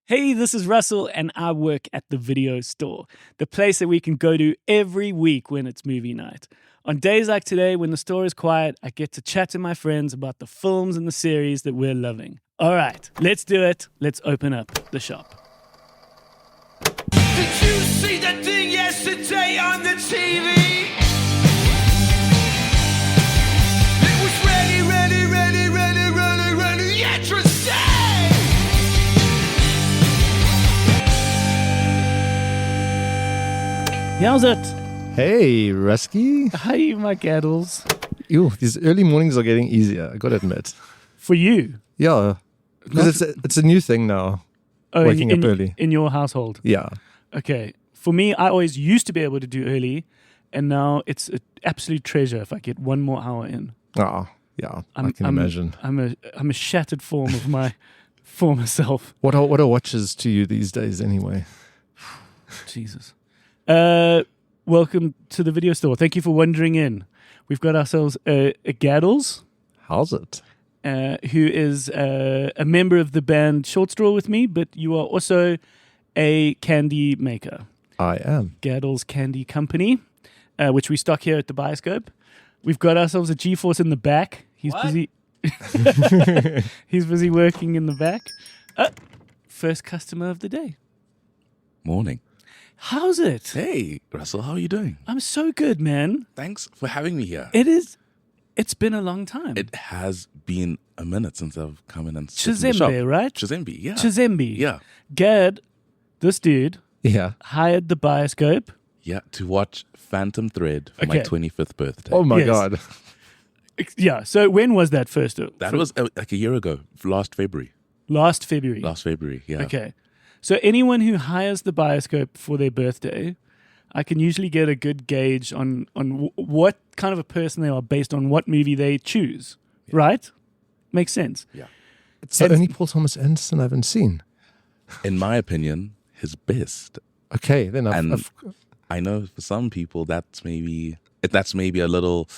Hey, this is Russell, and I work at the video store, the place that we can go to every week when it's movie night. On days like today, when the store is quiet, I get to chat to my friends about the films and the series that we're loving. All right, let's do it. Let's open up the shop. Did you see that thing yesterday on the TV? It was ready, interesting! How's it? Hey, Rusky. Hi, my gaddles. Ew, these early mornings are getting easier, I gotta admit. For you? Yeah, because it's a new thing now, waking up early. In your household? Yeah. Okay. For me, I always used to be able to do early, and now it's an absolute treasure if I get 1 more hour in. Ah, yeah, I can imagine. I'm a shattered form of my former self. What are watches to you these days anyway? Jesus. Welcome to the video store. Thank you for wandering in. We've got ourselves a Gaddles. How's it? Who is a member of the band Short Straw with me, but you are also a candy maker. I am. Gaddles Candy Company, which we stock here at the Bioscope. We've got ourselves a G-Force in the back. He's busy. He's busy working in the back. First customer of the day. Morning. How's it? Hey, Russell, how are you doing? I'm so good, man. Thanks for having me here. It's been a long time. It has been a minute since I've come in and sit in the Chizembi, shop. right? Chizembi, yeah. Chizembi. Yeah. Gad, this dude, Yeah. hired the Bioscope. Yeah, to watch Phantom Thread for my Okay. 25th birthday. Oh my Yes. God. Yeah, so when was that first? That was like a year ago, last February. Last February. Last February, yeah. Okay. So anyone who hires the Bioscope for their birthday, I can usually get a good gauge on what kind of a person they are based on what movie they choose, right? Makes sense. Yeah. It's the only Paul Thomas Anderson I haven't seen. In my opinion, his best. Okay, then And I've I know for some people that's maybe a little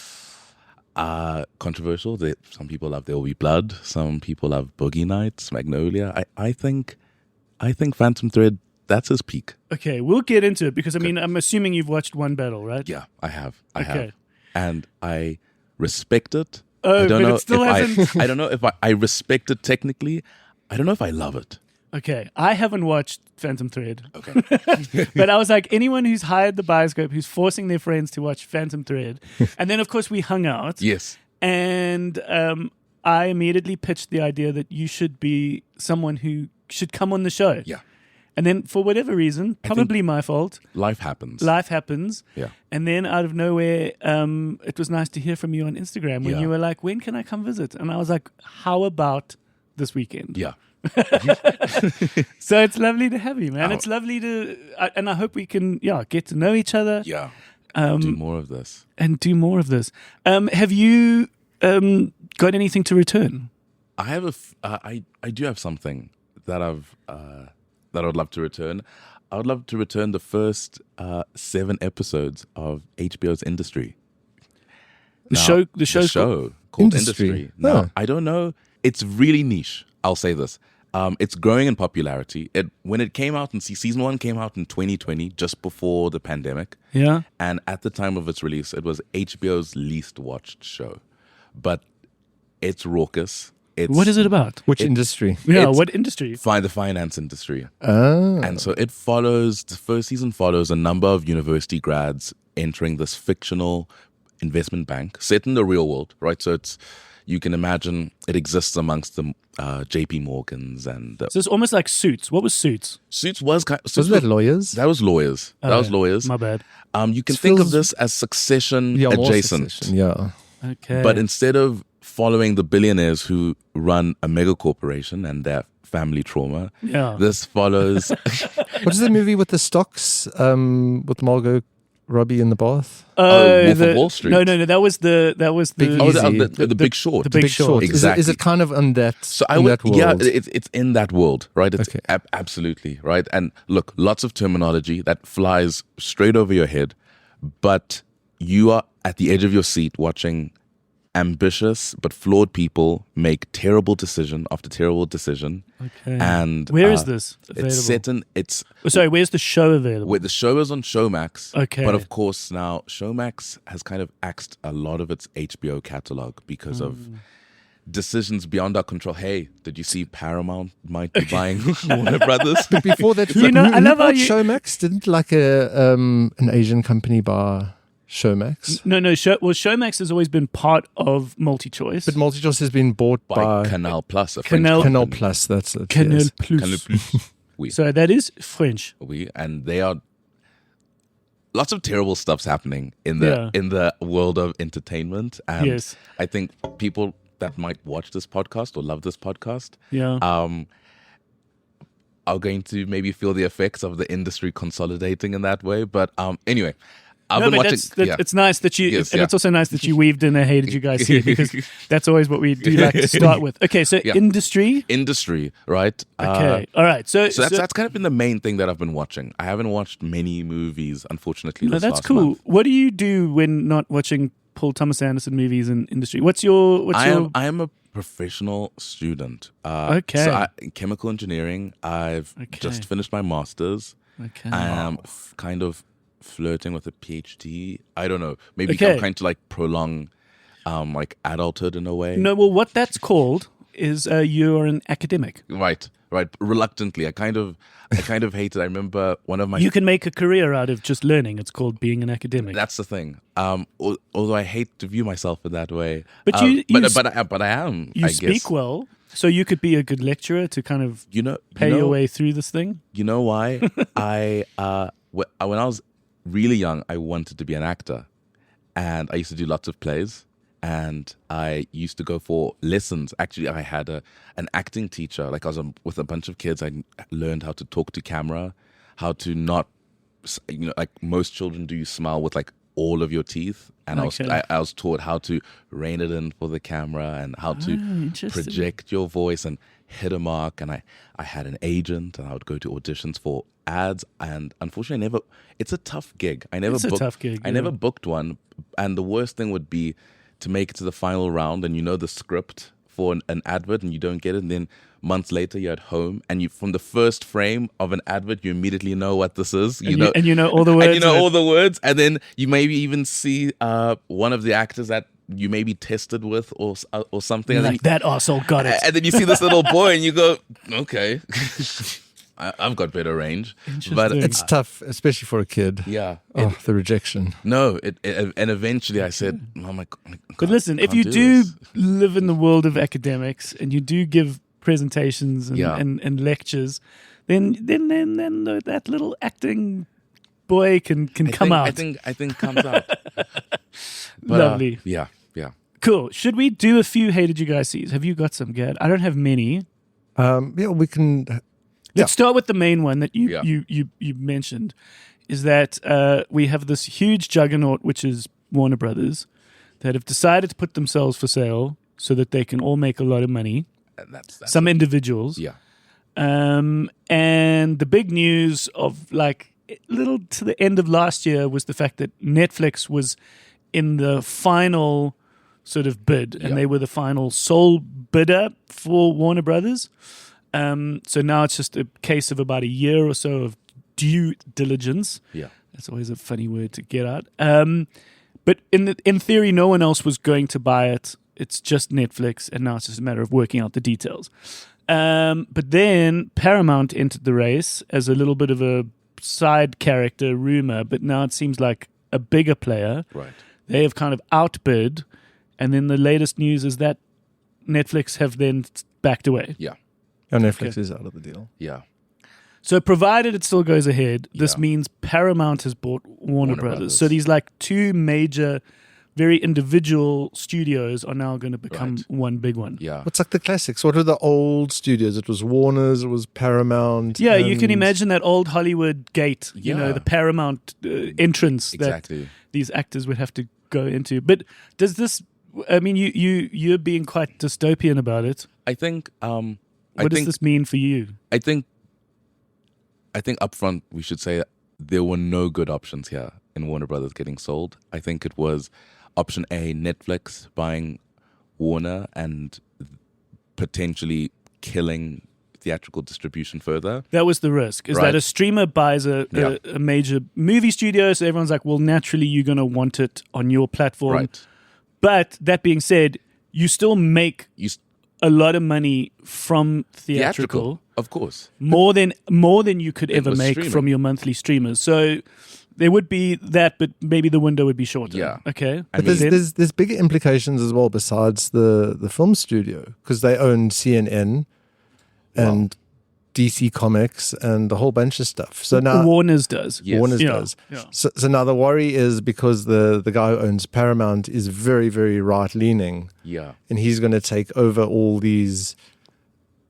controversial. Some people love There Will Be Blood. Some people love Boogie Nights, Magnolia. I think Phantom Thread, that's his peak. Okay, we'll get into it because, I mean, I'm assuming you've watched One Battle, right? Yeah, I have. I Okay. have. And I respect it. Oh, I don't but know it still hasn't... I don't know if I respect it technically. I don't know if I love it. Okay, I haven't watched Phantom Thread. Okay. But I was like, anyone who's hired the Bioscope, who's forcing their friends to watch Phantom Thread. And then, of course, we hung out. Yes. And I immediately pitched the idea that you should be someone who should come on the show. Yeah. And then, for whatever reason, probably my fault, Life happens. life happens. Yeah. And then, out of nowhere, it was nice to hear from you on Instagram when Yeah. you were like, when can I come visit? And I was like, how about this weekend? Yeah. So it's lovely to have you, man. Oh. It's lovely and I hope we can, get to know each other. Yeah. Do more of this. And do more of this. Have you got anything to return? I have I do have something that that I would love to return. I would love to return the first 7 episodes of HBO's Industry. The show called Industry. Industry. Now, Oh. I don't know. It's really niche. I'll say this. It's growing in popularity. When it came out, season 1 came out in 2020, just before the pandemic. Yeah. And at the time of its release, it was HBO's least watched show. But it's raucous. What is it about? which industry? Yeah, it's- what industry? The finance industry. Oh. And so the first season follows a number of university grads entering this fictional investment bank set in the real world, right? So you can imagine it exists amongst the JP Morgans and So it's almost like Suits. What was Suits? Suits was Wasn't that lawyers? That was lawyers. That was lawyers. My bad. You can It think of feels- this as Succession Yeah, more adjacent. Succession, yeah. Okay. But instead of following the billionaires who run a mega corporation and their family trauma, Yeah. this follows What is the movie with the stocks with Margot Robbie in the bath? Wolf of Wall Street. No. That was the Big Easy. the Big Short. the Big Short. Exactly. Is it kind of on that, So in that world? yeah, it's in that world, right? It's Okay. absolutely right. And look, lots of terminology that flies straight over your head, but you are at the edge of your seat watching ambitious but flawed people make terrible decision after terrible decision. Okay. And where is this available? it's set in it's Where's the show available? where the show is on Showmax. Okay. But of course now Showmax has kind of axed a lot of its HBO catalog because of decisions beyond our control. Hey, did you see Paramount might be buying Warner Brothers? But before that, You know, I love how bought you- Showmax. Didn't like an Asian company buy Showmax? No. Showmax has always been part of MultiChoice. But MultiChoice has been bought by by Canal Plus, a Canal- French Canal company. Plus. That's it. Canal yes. Plus. Canal Plus. Oui. So that is French. Oui, and they are lots of terrible stuff's happening in Yeah. the world of entertainment. And Yes. I think people that might watch this podcast or love this podcast Yeah. are going to maybe feel the effects of the industry consolidating in that way. But anyway, I've been watching. It's nice that you, Yes, and yeah. it's also nice that you weaved in a "Hey, did you guys see it?" Because that's always what we do like to start with. Okay, so Yeah. Industry, right? Okay, all right. So That's kind of been the main thing that I've been watching. I haven't watched many movies, unfortunately. no, This that's last cool. month. What do you do when not watching Paul Thomas Anderson movies in industry? What's your? I am a professional student. Okay. So in chemical engineering, I've Okay. just finished my master's. Okay. I am kind of flirting with a PhD. I don't know. Maybe Okay. I'm trying to like prolong like adulthood in a way. No, well, what that's called is you're an academic. Right. Reluctantly. I kind of hate it. I remember one of my You can make a career out of just learning. It's called being an academic. That's the thing. Although I hate to view myself in that way. But but I am. you I speak guess. well, so you could be a good lecturer to kind of pay your way through this thing. You know why? When I was really young, I wanted to be an actor, and I used to do lots of plays, and I used to go for lessons. Actually, I had an acting teacher. Like I was with a bunch of kids. I learned how to talk to camera, how to not, like most children do, you smile with like all of your teeth, and Okay. I was taught how to rein it in for the camera and how to interesting. project your voice and hit a mark. And I had an agent, and I would go to auditions for ads, and unfortunately it's a tough gig. It's a tough gig, I yeah. never booked one, and the worst thing would be to make it to the final round and you know the script for an advert and you don't get it, and then months later you're at home and you, from the first frame of an advert, you immediately know what this is. And you know all the words. And you know of it. all the words, and then you maybe even see one of the actors that you maybe tested with or something, and Like that arsehole got it. then you see this little boy and you go, okay, I've got better range. But Interesting. It's tough, especially for a kid. yeah, Oh, the rejection. no, and eventually I said, oh my God. But listen, if you do live in the world of academics and you do give presentations and, Yeah. and lectures, then that little acting boy can come out. I think comes out. But, Lovely. Yeah. Cool. Should we do a few Hey Did You Guys See? Have you got some, Gad? I don't have many. Yeah, we can. Let's start with the main one that Yeah. you mentioned, is that we have this huge juggernaut, which is Warner Brothers, that have decided to put themselves for sale so that they can all make a lot of money. And that's Some individuals. yeah. And the big news of like little to the end of last year was the fact that Netflix was in the final sort of bid, and Yeah. they were the final sole bidder for Warner Brothers. So now it's just a case of about a year or so of due diligence. Yeah. That's always a funny word to get out. But in theory, no one else was going to buy it. It's just Netflix, and now it's just a matter of working out the details. But then Paramount entered the race as a little bit of a side character rumor, but now it seems like a bigger player. Right. They have kind of outbid, and then the latest news is that Netflix have then backed away. Yeah. Oh, Netflix is out of the deal. Yeah. So provided it still goes ahead, this Yeah. means Paramount has bought Warner Brothers. Brothers. So these like two major, very individual studios are now going to become Right. one big one. Yeah. What's like the classics? What are the old studios? It was Warner's, it was Paramount. Yeah, you can and- imagine that old Hollywood gate, you know, Yeah. the Paramount entrance Exactly. that these actors would have to go into. But does this, I mean, you're being quite dystopian about it. I think What does this mean for you? I think up front we should say that there were no good options here in Warner Brothers getting sold. I think it was option A, Netflix buying Warner and potentially killing theatrical distribution further. That was the risk, is Right. that a streamer buys a major movie studio, so everyone's like, well, naturally you're going to want it on your platform. Right. But that being said, you still make You a lot of money from theatrical. of course. More than you could ever was make streaming. from your monthly streamers. So there would be that, but maybe the window would be shorter. Yeah. Okay. I But mean, there's bigger implications as well besides the film studio, because they own CNN and DC Comics and a whole bunch of stuff. So now Warner's does. Yes. Warner's Yeah, does. yeah. So now the worry is because the guy who owns Paramount is very, very right leaning, yeah. and he's going to take over all these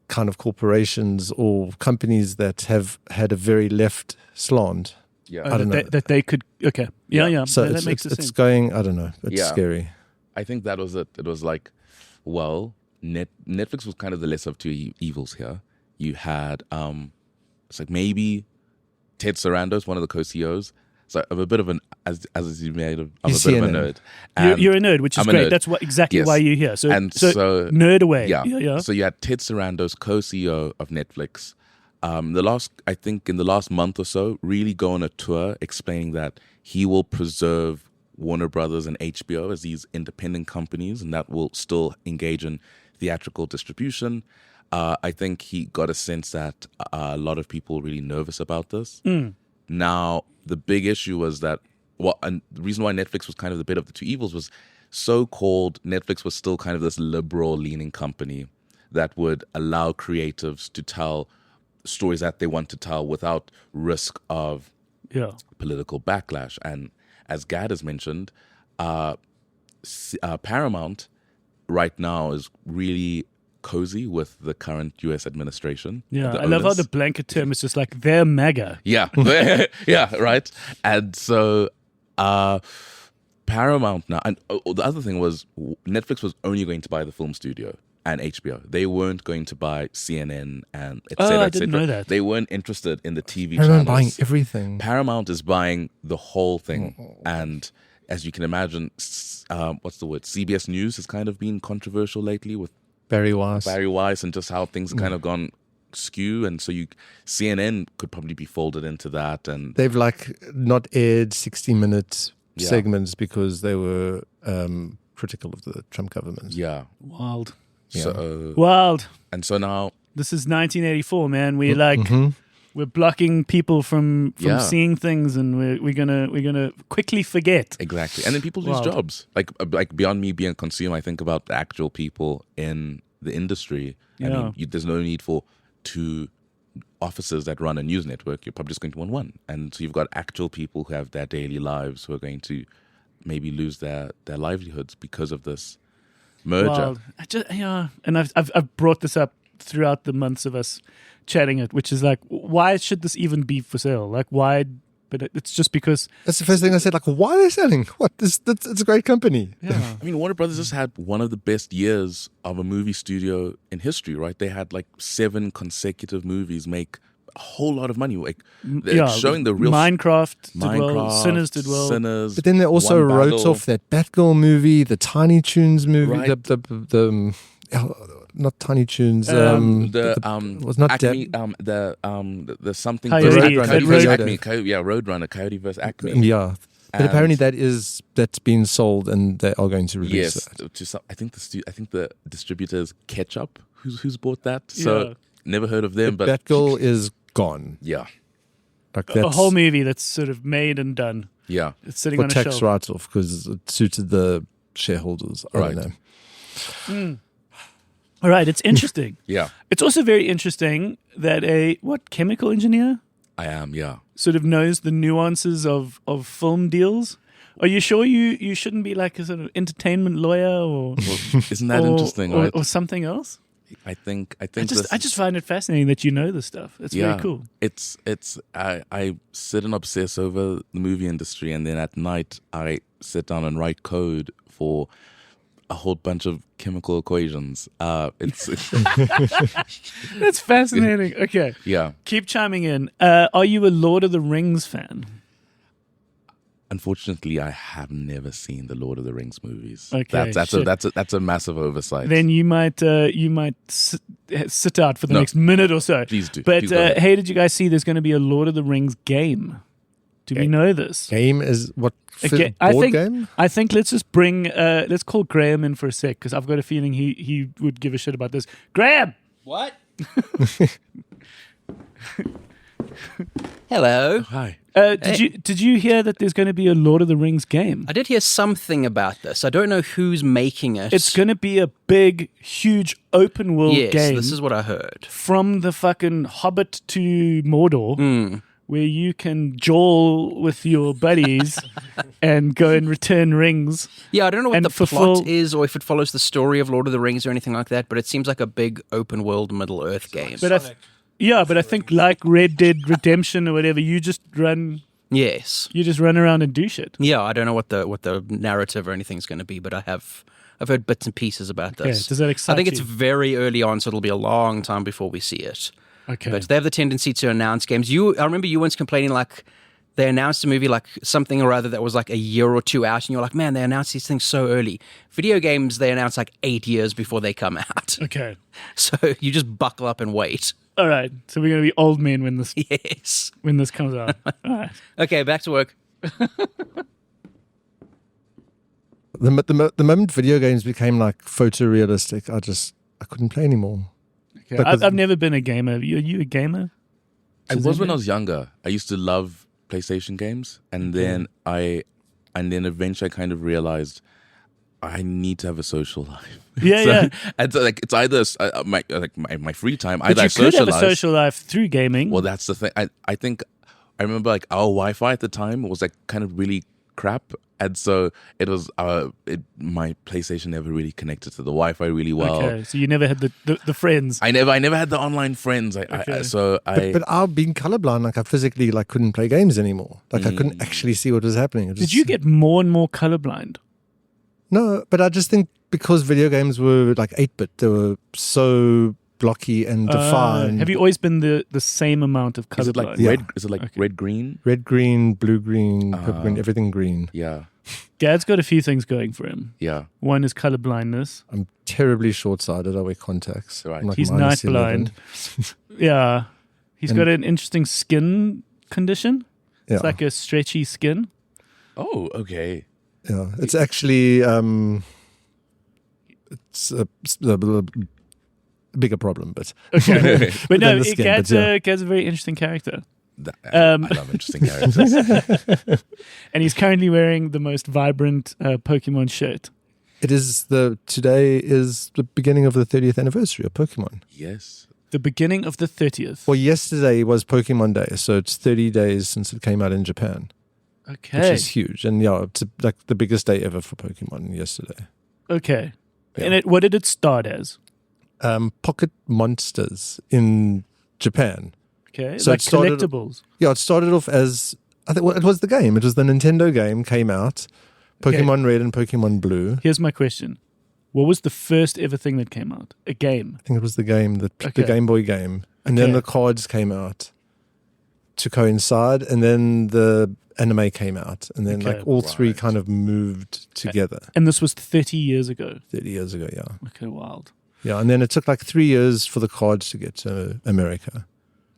kind of corporations or companies that have had a very left slant. Yeah. I don't know. That they could. Okay. Yeah, yeah. So No, that it's, makes it's, sense. going, I don't know, it's Yeah. scary. I think that was it. It was like, well, Netflix was kind of the lesser of two evils here. You had, it's like maybe Ted Sarandos, one of the co-CEOs. So I'm a bit of an, as you made, I'm He's a bit of a CNN. nerd. You're a nerd, which is I'm a great. nerd. That's exactly Yes. why you're here. So, And so so- nerd away. Yeah. Yeah. So you had Ted Sarandos, co-CEO of Netflix. I think in the last month or so, really go on a tour explaining that he will preserve Warner Brothers and HBO as these independent companies, and that will still engage in theatrical distribution. I think he got a sense that a lot of people were really nervous about this. Now, the big issue was that, and the reason why Netflix was kind of the bit of the two evils was so-called Netflix was still kind of this liberal-leaning company that would allow creatives to tell stories that they want to tell without risk of Yeah. political backlash. And as Gad has mentioned, Paramount right now is really cozy with the current U.S. administration. Yeah. the I love how owners. the blanket term is just like, they're MAGA. Yeah, yeah, right. And so Paramount now, and the other thing was Netflix was only going to buy the film studio and HBO. They weren't going to buy CNN and et cetera, I et didn't cetera. know that. They weren't interested in the TV Paramount channels. buying everything. Paramount is buying the whole thing, and as you can imagine, what's the word? CBS News has kind of been controversial lately with Barry Weiss. Barry Weiss and just how things have kind of gone skew, and so CNN could probably be folded into that. And They've like not aired 60-minute Yeah. segments because they were critical of the Trump government. yeah, Wild. so Wild. and so now, This is 1984, man. We're like, we're blocking people from Yeah. seeing things, and we're gonna quickly forget. exactly, and then people lose Wild. jobs. Like beyond me being a consumer, I think about the actual people in the industry. I Yeah. mean, there's no need for two officers that run a news network. You're probably just going to want one, and so you've got actual people who have their daily lives who are going to maybe lose their livelihoods because of this merger. Wild. And I've brought this up throughout the months of us chatting it, which is like, why should this even be for sale? Like, why? But it's just because. That's the first thing I said. Like, why are they selling? What? It's a great company. Yeah. I mean, Warner Brothers just had one of the best years of a movie studio in history, right? They had like 7 consecutive movies make a whole lot of money, like they're showing the real Minecraft did well, Minecraft, Sinners did well. Sinners, But then they also One wrote Battle. off that Batgirl movie, the Tiny Toons movie, Right. the not Tiny Toons. was not Acme, the something Coyote, versus Roadrunner. Coyote versus Road- Acme, Roadrunner, Coyote versus Acme. Yeah. But And- apparently that's been sold and they are going to release Yes, that. to some, I think the distributor is Ketchup. Who's bought that? So Yeah. never heard of them, but Batgirl is gone. yeah, Like A that's whole movie that's sort of made and done. yeah. It's sitting for on a tax shelf. write-off because it suited the shareholders. I Right. don't know. All right, it's interesting. Yeah, It's also very interesting that a chemical engineer I am. Yeah, sort of knows the nuances of film deals. Are you sure you shouldn't be like a sort of entertainment lawyer or isn't that interesting? Right? or something else? I think I this just find it fascinating that you know this stuff. It's very cool. It's I sit and obsess over the movie industry, and then at night I sit down and write code for a whole bunch of chemical equations. It's That's fascinating. Okay, yeah. keep chiming in. Are you a Lord of the Rings fan? Unfortunately, I have never seen the Lord of the Rings movies. Okay, that's a massive oversight. Then you might sit out for the next minute or so. Please do. But Please go ahead. hey, did you guys see there's going to be a Lord of the Rings game? Do we know this? Game is what? Okay, Board game? I think let's just bring let's call Graham in for a sec because I've got a feeling he would give a shit about this. Graham. What? Hello. Hi. Did you hear that there's going to be a Lord of the Rings game? I did hear something about this. I don't know who's making it. It's going to be a big, huge open world yes, game. this is what I heard. From the fucking Hobbit to Mordor, where you can jawl with your buddies and go and return rings. Yeah, I don't know what and the plot is or if it follows the story of Lord of the Rings or anything like that, but it seems like a big open world Middle Earth game. But I think like Red Dead Redemption or whatever, you just run around and do shit. Yeah, I don't know what the narrative or anything's going to be, but I've heard bits and pieces about this. Does that excite I think you? it's very early on, so it'll be a long time before we see it. Okay. But they have the tendency to announce games. I remember you once complaining like they announced a movie like something or other that was like a year or two out, and you're like, man, they announced these things so early. Video games, they announce like 8 years before they come out. Okay. So you just buckle up and wait. All right. So we're going to be old men when this Yes. when this comes out. All right. Okay, back to work. The moment video games became like photorealistic, I couldn't play anymore. Okay. Because- I've never been a gamer. Are you a gamer? I was when I was younger. I used to love PlayStation games, and then eventually I kind of realized I need to have a social life. Yeah. And so, like, it's either my free time. But Either you I could have a socialize. social life through gaming. Well, that's the thing. I think I remember like our Wi-Fi at the time was like kind of really crap, and so it was my PlayStation never really connected to the Wi-Fi really well. Okay, so you never had the friends. I never had the online friends. But I've been colorblind. Like I physically couldn't play games anymore. Like I couldn't actually see what was happening. Did you get more and more colorblind? No, but I just think because video games were like 8-bit, they were so blocky and defined. Have you always been the same amount of colorblind? is it like Yeah. red? Is it like red green? Red, green, blue, green, purple, green, everything green. Yeah, Dad's got a few things going for him. yeah. One is colorblindness. I'm terribly short-sighted. I wear contacts. Right. I'm like He's night -11. blind. Yeah. He's got an interesting skin condition. Yeah. It's like a stretchy skin. Oh, okay. Yeah, it's actually it's a bigger problem, but Okay. But no, than the skin, but yeah. Gad's a very interesting character. I love interesting characters. And he's currently wearing the most vibrant Pokemon shirt. it is today is the beginning of the 30th anniversary of Pokemon. Yes. The beginning of the 30th. Well, yesterday was Pokemon Day, so it's 30 days since it came out in Japan, Okay. which is huge. And yeah, it's like the biggest day ever for Pokemon yesterday. Okay. Yeah. And what did it start as? Pocket monsters in Japan. Okay. So like it started- collectibles. Yeah, it started off as I think it was the game. It was the Nintendo game came out, Pokemon Red and Pokemon Blue. Here's my question. What was the first ever thing that came out? A game. I think it was the game, the Okay. Game Boy game, and then Okay. the cards came out to coincide, and then the anime came out, and then Okay. like all three Right. kind of moved together And this was 30 years ago. 30 years ago. Yeah, Okay, wild. yeah, and then it took like 3 years for the cards to get to America.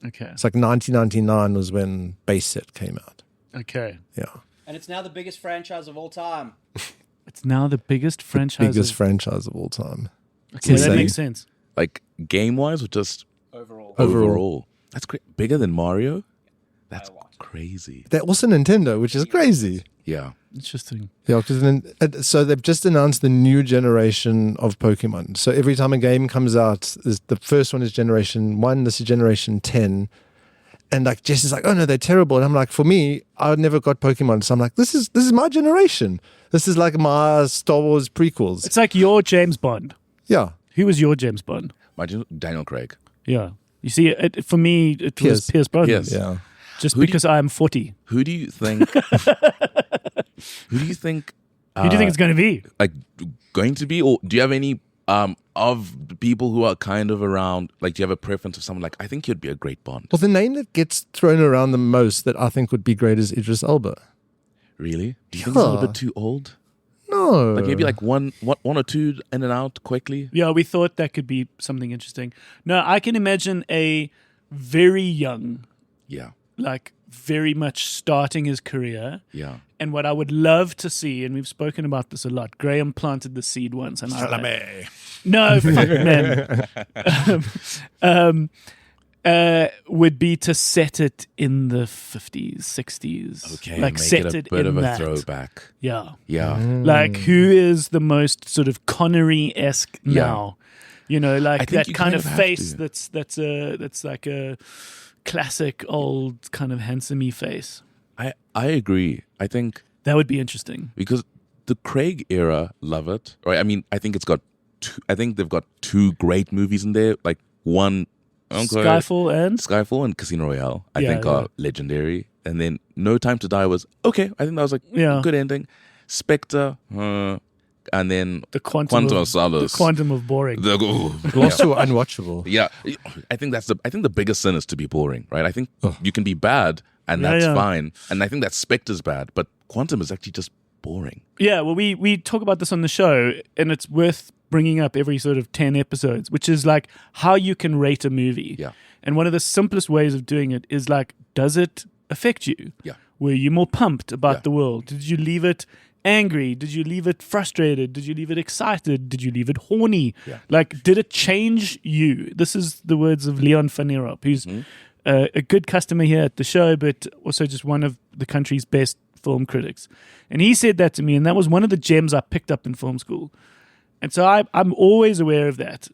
Okay. It's like 1999 was when base set came out. Okay. Yeah, And it's now the biggest franchise of all time. It's now the biggest franchise. biggest franchise of all time. Okay, that insane. makes sense. Like game wise, or just Overall. Overall. That's great. Bigger than Mario. That's crazy. They're also Nintendo, which is crazy. Yeah. Interesting. Yeah, because so they've just announced the new generation of Pokemon. So every time a game comes out, the first one is Generation 1, this is Generation 10. And like Jess is like, oh no, they're terrible. And I'm like, for me, I never got Pokemon. So I'm like, this is my generation. This is like my Star Wars prequels. It's like your James Bond. Yeah. Who was your James Bond? Daniel Craig. Yeah. You see, for me, it was Pierce Brosnan. Pierce. Yeah. Just Who do because I'm 40. Who do you think? Who do you think? Who do you think it's going to be? Like going to be, or do you have any of the people who are kind of around? Like, do you have a preference of someone? Like, I think you'd be a great Bond. Well, the name that gets thrown around the most that I think would be great is Idris Elba. Really? Do you think it's a little bit too old? No. Like maybe like one or two in and out quickly? Yeah, we thought that could be something interesting. No, I can imagine a very young, Yeah. like very much starting his career. Yeah. And what I would love to see, and we've spoken about this a lot, Graham planted the seed once. And no, fuck, man. Would be to set it in the 50s, 60s. Okay, like make set it a bit in of a that. throwback. Yeah. Yeah. Like, who is the most sort of Connery-esque now? You know, like I think that you kind kind of of have face to. that's like a classic old kind of handsome-y face. I agree. I think That would be interesting. because the Craig era, love it. Right? I mean, I think they've got two great movies in there. Like one, Skyfall and Casino Royale, I Yeah, think yeah. are legendary. And then No Time to Die was okay. I think that was like Yeah. a good ending. Spectre, and then the Quantum of the Solace. Quantum of Boring. Lost to unwatchable. Yeah, I think the biggest sin is to be boring, right? I think you can be bad, and Yeah, that's yeah. fine. And I think that Spectre's bad, but Quantum is actually just boring. Yeah, well, we talk about this on the show, and it's worth bringing up every sort of 10 episodes, which is like how you can rate a movie. Yeah. And one of the simplest ways of doing it is like, does it affect you? Yeah. Were you more pumped about Yeah. the world? Did you leave it angry? Did you leave it frustrated? Did you leave it excited? Did you leave it horny? Yeah. Like, did it change you? This is the words of Leon van Nierop, who's a good customer here at the show, but also just one of the country's best film critics. And he said that to me, and that was one of the gems I picked up in film school. And so I'm always aware of that.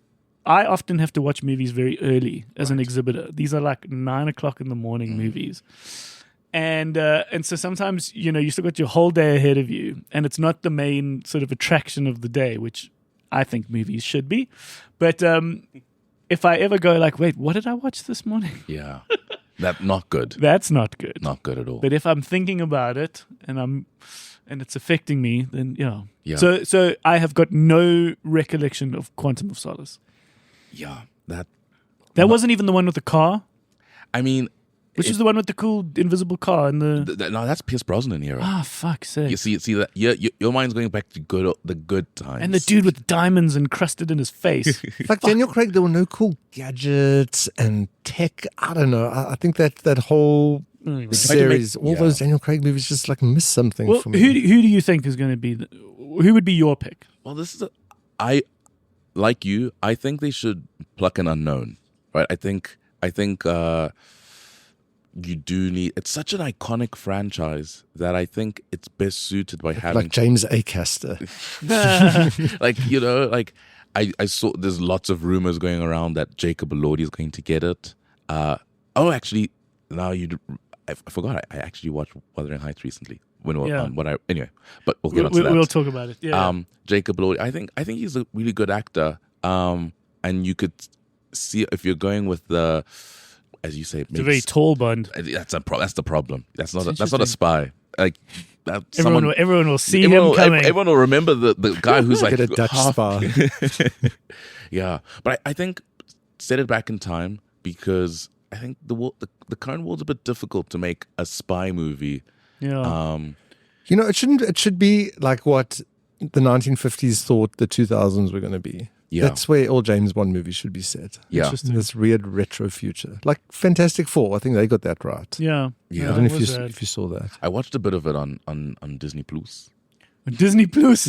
I often have to watch movies very early as an exhibitor. These are like 9 o'clock in the morning movies. And so sometimes, you know, you still got your whole day ahead of you, and it's not the main sort of attraction of the day, which I think movies should be. But if I ever go like, wait, what did I watch this morning? Yeah, that not good. That's not good. Not good at all. But if I'm thinking about it and it's affecting me, then yeah. Yeah. So I have got no recollection of Quantum of Solace. Yeah, That wasn't even the one with the car, I mean, which is the one with the cool invisible car and the. no, that's Pierce Brosnan era. Ah, fuck's sake. You see that? Your mind's going back to the good times. And the dude with diamonds encrusted in his face. Like Daniel Craig, there were no cool gadgets and tech. I don't know. I think that whole series, all those Daniel Craig movies, just like miss something Well, for who me. do you think is going to be? Who would be your pick? Well, this is like you. I think they should pluck an unknown, right? I think you do need. It's such an iconic franchise that I think it's best suited by having Like James Acaster. I saw there's lots of rumors going around that Jacob Elordi is going to get it. Actually, now I forgot. I actually watched Wuthering Heights recently. Anyway, but we'll get on to that. We'll talk about it. Yeah. Jacob Elordi, I think he's a really good actor. And you could see if you're going with the, as you say, it's a very tall Bond. That's the problem. That's not a interesting. spy. Like that, Everyone will see him coming. Everyone will remember the guy who's like Get a Dutch spy. Yeah, but I think set it back in time because I think the current world's a bit difficult to make a spy movie. Yeah. It should be like what the 1950s thought the 2000s were going to be. Yeah. That's where all James Bond movies should be set. Yeah. In this weird retro future. Like Fantastic Four, I think they got that right. Yeah. Yeah. I don't know What was if you saw that. I watched a bit of it on Disney Plus. Disney Plus.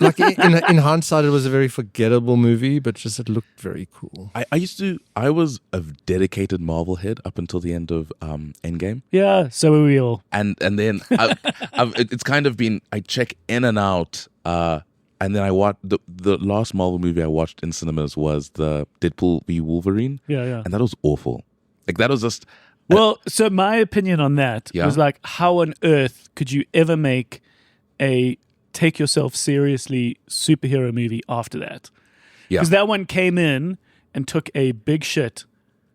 Like in hindsight, it was a very forgettable movie, but just it looked very cool. I was a dedicated Marvel head up until the end of Endgame. Yeah, so are we all. And then it's kind of been, I check in and out, and then I watched the last Marvel movie I watched in cinemas was the Deadpool v Wolverine, Yeah. and that was awful. Like that was just Well, so my opinion on that Yeah. was like, how on earth could you ever make a take yourself seriously superhero movie after that? Yeah. Because that one came in and took a big shit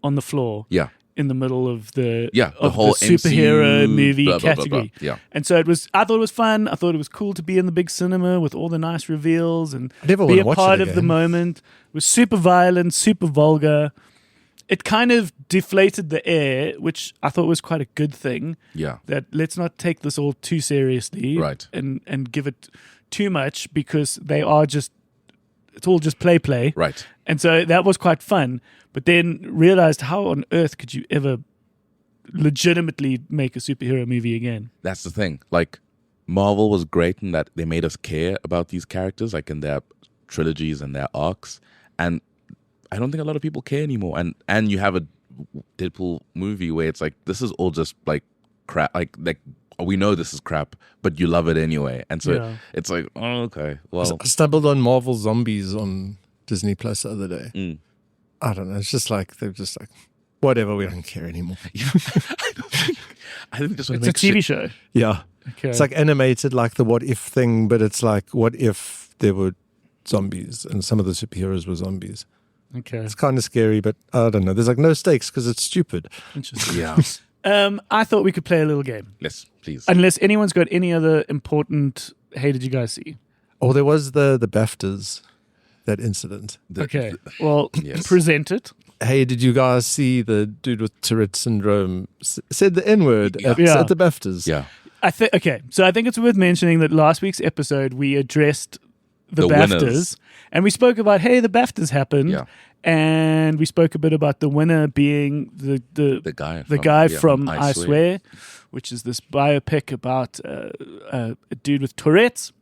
on the floor. Yeah. In the middle of the whole superhero MCU, movie blah, blah, blah, category. blah. Yeah. And so I thought it was fun. I thought it was cool to be in the big cinema with all the nice reveals and I never be wanna a watch part it of the again. moment. It was super violent, super vulgar. it kind of deflated the air, which I thought was quite a good thing. Yeah. That let's not take this all too seriously, Right. And give it too much, because they are just, it's all just play. Right. And so that was quite fun. But then realized, how on earth could you ever legitimately make a superhero movie again? That's the thing. Like, Marvel was great in that they made us care about these characters, like in their trilogies and their arcs. And I don't think a lot of people care anymore. And you have a Deadpool movie where it's like, this is all just like crap. Like we know this is crap, but you love it anyway. And so it's like, oh, okay. Well, I stumbled on Marvel Zombies on Disney Plus the other day. I don't know. It's just like, they're just like, whatever, we don't care anymore. I think just It's a TV show. Yeah. Okay. It's like animated, like the What If thing, but it's like, what if there were zombies and some of the superheroes were zombies? Okay. It's kind of scary, but I don't know. There's like no stakes because it's stupid. Interesting. Yeah. I thought we could play a little game. Yes, please. Unless anyone's got any other important, hey, did you guys see? Oh, there was the BAFTAs, that incident. Okay. Well, Yes. present it. Hey, did you guys see the dude with Tourette's syndrome said the N-word at the BAFTAs? Yeah. Okay. So I think it's worth mentioning that last week's episode, we addressed the BAFTAs. Winners. And we spoke about, hey, the BAFTAs happened. Yeah. And we spoke a bit about the winner being the guy from I Swear, which is this biopic about a dude with Tourette's.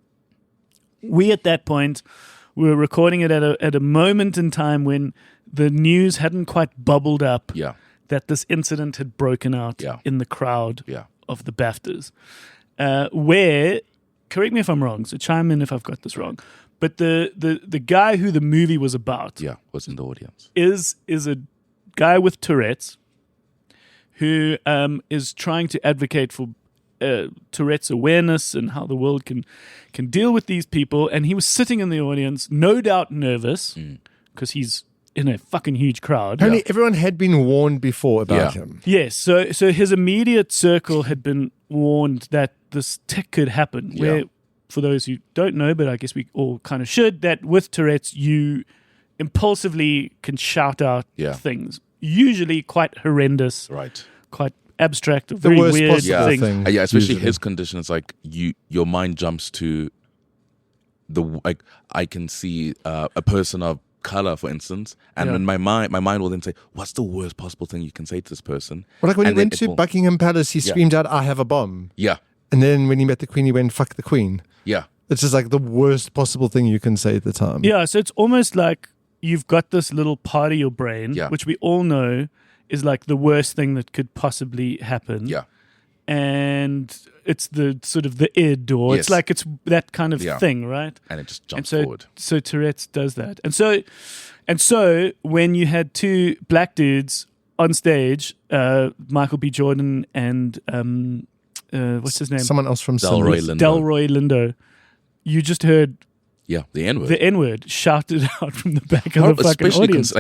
We, at that point, were recording it at a moment in time when the news hadn't quite bubbled up that this incident had broken out in the crowd of the BAFTAs. Where, correct me if I'm wrong, so chime in if I've got this wrong, but the guy who the movie was about was in the audience. is a guy with Tourette's who is trying to advocate for Tourette's awareness and how the world can deal with these people. And he was sitting in the audience, no doubt nervous, because he's in a fucking huge crowd. Apparently everyone had been warned before about him. Yes, so his immediate circle had been warned that this tick could happen. Where, for those who don't know, but I guess we all kind of should, that with Tourette's, you impulsively can shout out things, usually quite horrendous, quite abstract, very worst weird possible things. thing. Especially usually. his condition is like your mind jumps to I can see a person of color, for instance, and then my mind will then say, what's the worst possible thing you can say to this person? Well, like when And he then went it to will- Buckingham Palace, he screamed out, "I have a bomb." Yeah. And then when he met the Queen, he went, "Fuck the Queen." Yeah. It's just like the worst possible thing you can say at the time. Yeah, so it's almost like you've got this little part of your brain, which we all know is like the worst thing that could possibly happen. Yeah. And it's the sort of the id, or it's like it's that kind of thing, right? And it just jumps And forward. so Tourette's does that. And so when you had two black dudes on stage, Michael B. Jordan and what's his name? Someone else from Delroy Sinners. Lindo. Delroy Lindo. You just heard Yeah, the N-word. the N-word shouted out from the back of the fucking Especially audience.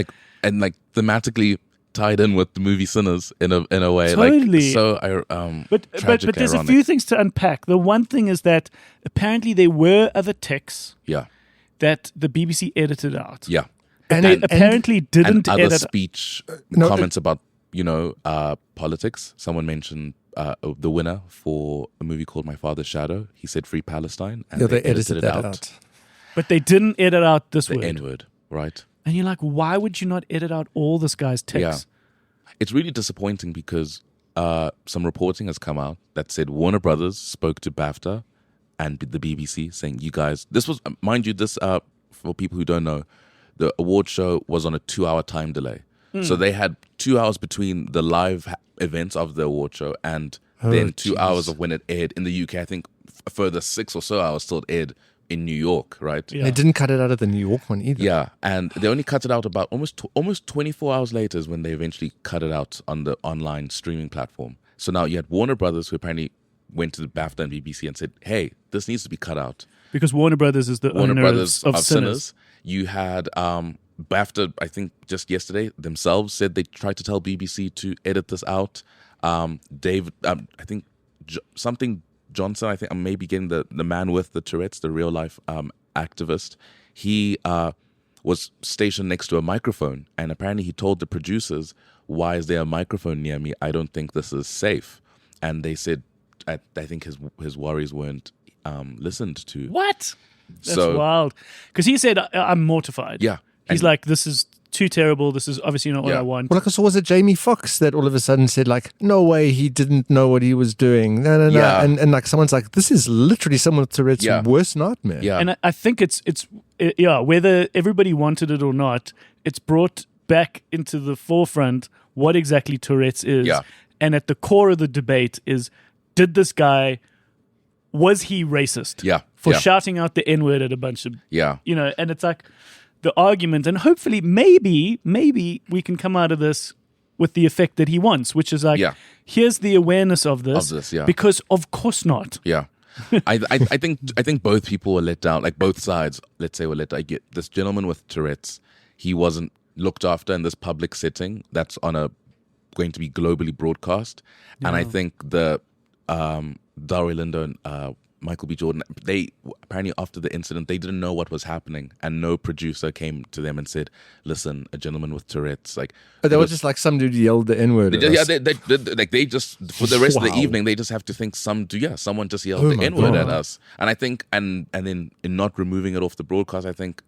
and thematically tied in with the movie Sinners in a way. Totally. But But there's a few things to unpack. The one thing is that apparently there were other ticks that the BBC edited out. Yeah. And they apparently And didn't other edit. speech no, comments about, politics. Someone mentioned the winner for a movie called My Father's Shadow. He said Free Palestine. And Yeah, they edited that out. But they didn't edit out this The word. N-word, right? And you're like, why would you not edit out all this guy's ticks? Yeah. It's really disappointing because some reporting has come out that said Warner Brothers spoke to BAFTA and the BBC saying, you guys, this was, mind you, this, for people who don't know, the award show was on a 2-hour time delay. So they had 2 hours between the live events of the award show and then 2 hours of when it aired in the UK. I think a further 6 or so hours still aired in New York, right? Yeah. They didn't cut it out of the New York one either. Yeah, and they only cut it out about almost 24 hours later is when they eventually cut it out on the online streaming platform. So now you had Warner Brothers, who apparently went to the BAFTA and BBC and said, hey, this needs to be cut out. Because Warner Brothers is the Warner owner Brothers of of Sinners. You had BAFTA, I think just yesterday, themselves said they tried to tell BBC to edit this out. David, I think something Johnson, I think I'm maybe getting the man with the Tourette's, the real life activist. He was stationed next to a microphone, and apparently he told the producers, "Why is there a microphone near me? I don't think this is safe." And they said, I think his worries weren't listened to. What? That's So- wild. Because he said, I'm mortified. Yeah. He's And- like, this is too terrible. This is obviously not what Yeah. I want. Well, like I saw, was it Jamie Foxx that all of a sudden said like, "No way, he didn't know what he was doing." No, Yeah. and like someone's like, "This is literally someone with Tourette's Yeah. worst nightmare." Yeah. And I think it's whether everybody wanted it or not, it's brought back into the forefront what exactly Tourette's is. Yeah. And at the core of the debate is, was he racist? Yeah. For Yeah. shouting out the N-word at a bunch of, Yeah. and it's like the argument, and hopefully maybe we can come out of this with the effect that he wants, which is like, Yeah. here's the awareness of this. Yeah. Because of course not. Yeah. I think both people were let down. Like both sides, let's say, were let down. I get this gentleman with Tourette's. He wasn't looked after in this public setting that's going to be globally broadcast. And I think the Daryl Lindo and Michael B. Jordan, they apparently after the incident, they didn't know what was happening, and no producer came to them and said, "Listen, a gentleman with Tourette's." Like, But they it were was- just like some dude yelled the N-word. at yeah, us. they just for the rest of the Wow. evening they just have to think someone just yelled Oh the my N-word at God. us, and I think and then in not removing it off the broadcast, I think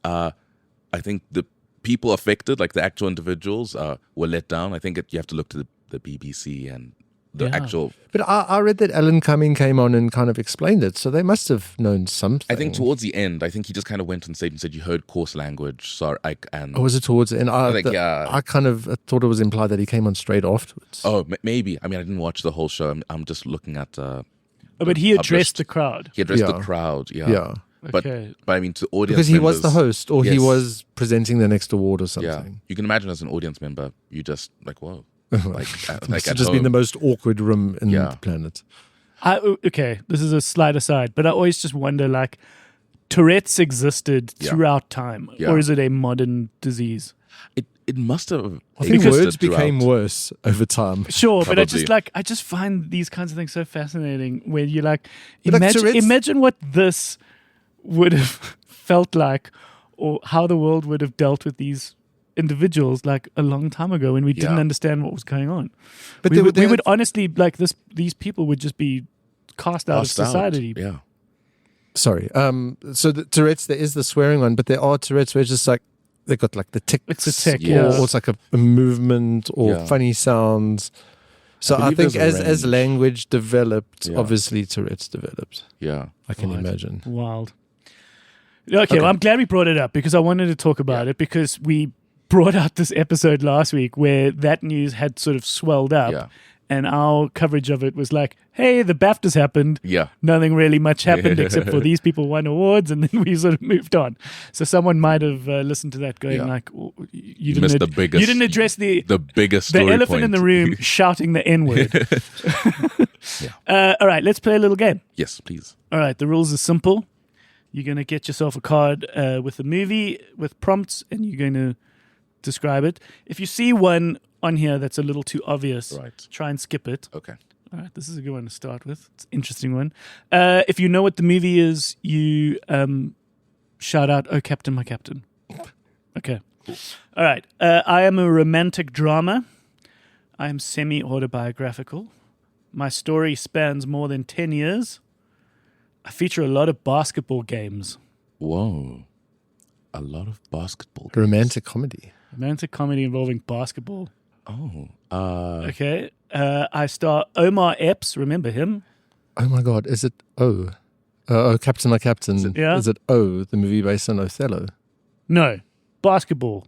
the people affected, like the actual individuals, were let down. I think you have to look to the BBC and the Yeah. actual. But I read that Alan Cumming came on and kind of explained it, so they must have known something. I think towards the end, I think he just kind of went on stage and said, "You heard coarse language." Sorry, and Or was it towards the end? think, yeah. I kind of thought it was implied that he came on straight afterwards. oh, maybe. I mean, I didn't watch the whole show. I'm just looking at. But he addressed the crowd. He addressed the Yeah. crowd. Yeah. But Okay. I mean, to audience Because he was the members- host, or he Yes. was presenting the next award or Yeah, something. you can imagine as an audience member, you just like, whoa, like, It like must have at just been home. the most awkward room in Yeah. the planet. Okay, this is a slight aside, but I always just wonder, like, Tourette's existed Yeah. throughout time, Yeah. or is it a modern disease? It must have. I think existed words became throughout. worse over time. Sure, but Probably. I just find these kinds of things so fascinating. Where you're like, But like imagine, Tourette's- imagine what this would have felt like, or how the world would have dealt with these individuals like a long time ago when we didn't Yeah. understand what was going on. But we there- would, we there- would honestly like this. These people would just be cast out Passed of out. society. Yeah, Sorry. So the Tourette's, there is the swearing one, but there are Tourette's where it's just like they got like the tics. It's a tic, or, yeah. or it's like a movement or Yeah. funny sounds. So I believe think there's a as range. language developed, Yeah. obviously Tourette's developed. yeah. I can Right. imagine. Wild. Okay, well, I'm glad we brought it up because I wanted to talk about it because we brought out this episode last week where that news had sort of swelled up. Yeah. And our coverage of it was like, hey, the BAFTAs happened. Yeah. Nothing really much happened except for these people won awards, and then we sort of moved on. So someone might have listened to that going Yeah. like, oh, you missed didn't the biggest- you didn't address the biggest the story elephant in point. the room shouting the N-word. All right, let's play a little game. Yes, please. All right, the rules are simple. You're going to get yourself a card with a movie with prompts, and you're going to describe it. If you see one on here that's a little too obvious, Right. try and skip it. Okay. All right, this is a good one to start with. It's an interesting one. If you know what the movie is, you shout out, "Oh, Captain, my Captain." Okay. All right. I am a romantic drama. I am semi-autobiographical. My story spans more than 10 years. I feature a lot of basketball games. Whoa. A lot of basketball. games. Romantic comedy. Romantic comedy involving basketball. Oh. Okay. I star Omar Epps. Remember him? Oh my God, is it O? Captain, my Captain. Yeah. Is it O, the movie based on Othello? No. Basketball.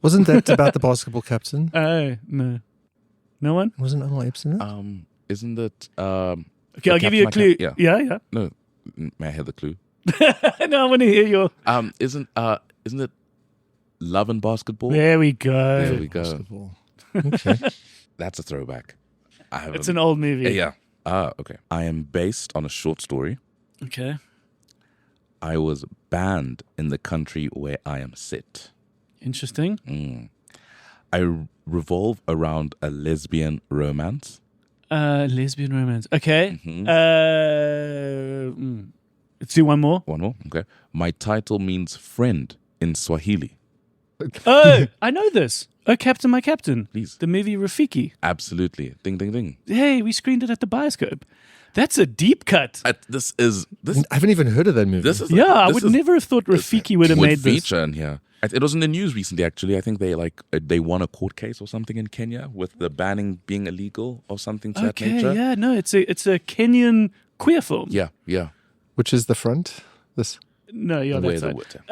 Wasn't that about the basketball captain? Oh, no. No one? Wasn't Omar Epps in it? Isn't it? Okay, I'll give you a clue. Yeah. Yeah. No. May I have the clue? No, I want to hear your. Isn't it Love and Basketball? There we go. There we go. Basketball. Okay. That's a throwback. I have It's an old movie. yeah. Okay. I am based on a short story. Okay. I was banned in the country where I am set. Interesting. I revolve around a lesbian romance. Lesbian romance. Okay. Mm-hmm. Let's do one more. One more. Okay. My title means friend in Swahili. Oh, I know this. Oh, Captain, My Captain. Please. The movie Rafiki. Absolutely. Ding, ding, ding. Hey, we screened it at the bioscope. That's a deep cut. This. I haven't even heard of that movie. This is. Yeah, I this would is- never have thought Rafiki would have made this. feature in here. It was in the news recently. Actually, I think they won a court case or something in Kenya with the banning being illegal or something to that Okay, nature. yeah, no, it's a Kenyan queer film. Yeah. Which is the front? This. No, yeah, Where that's the right. water.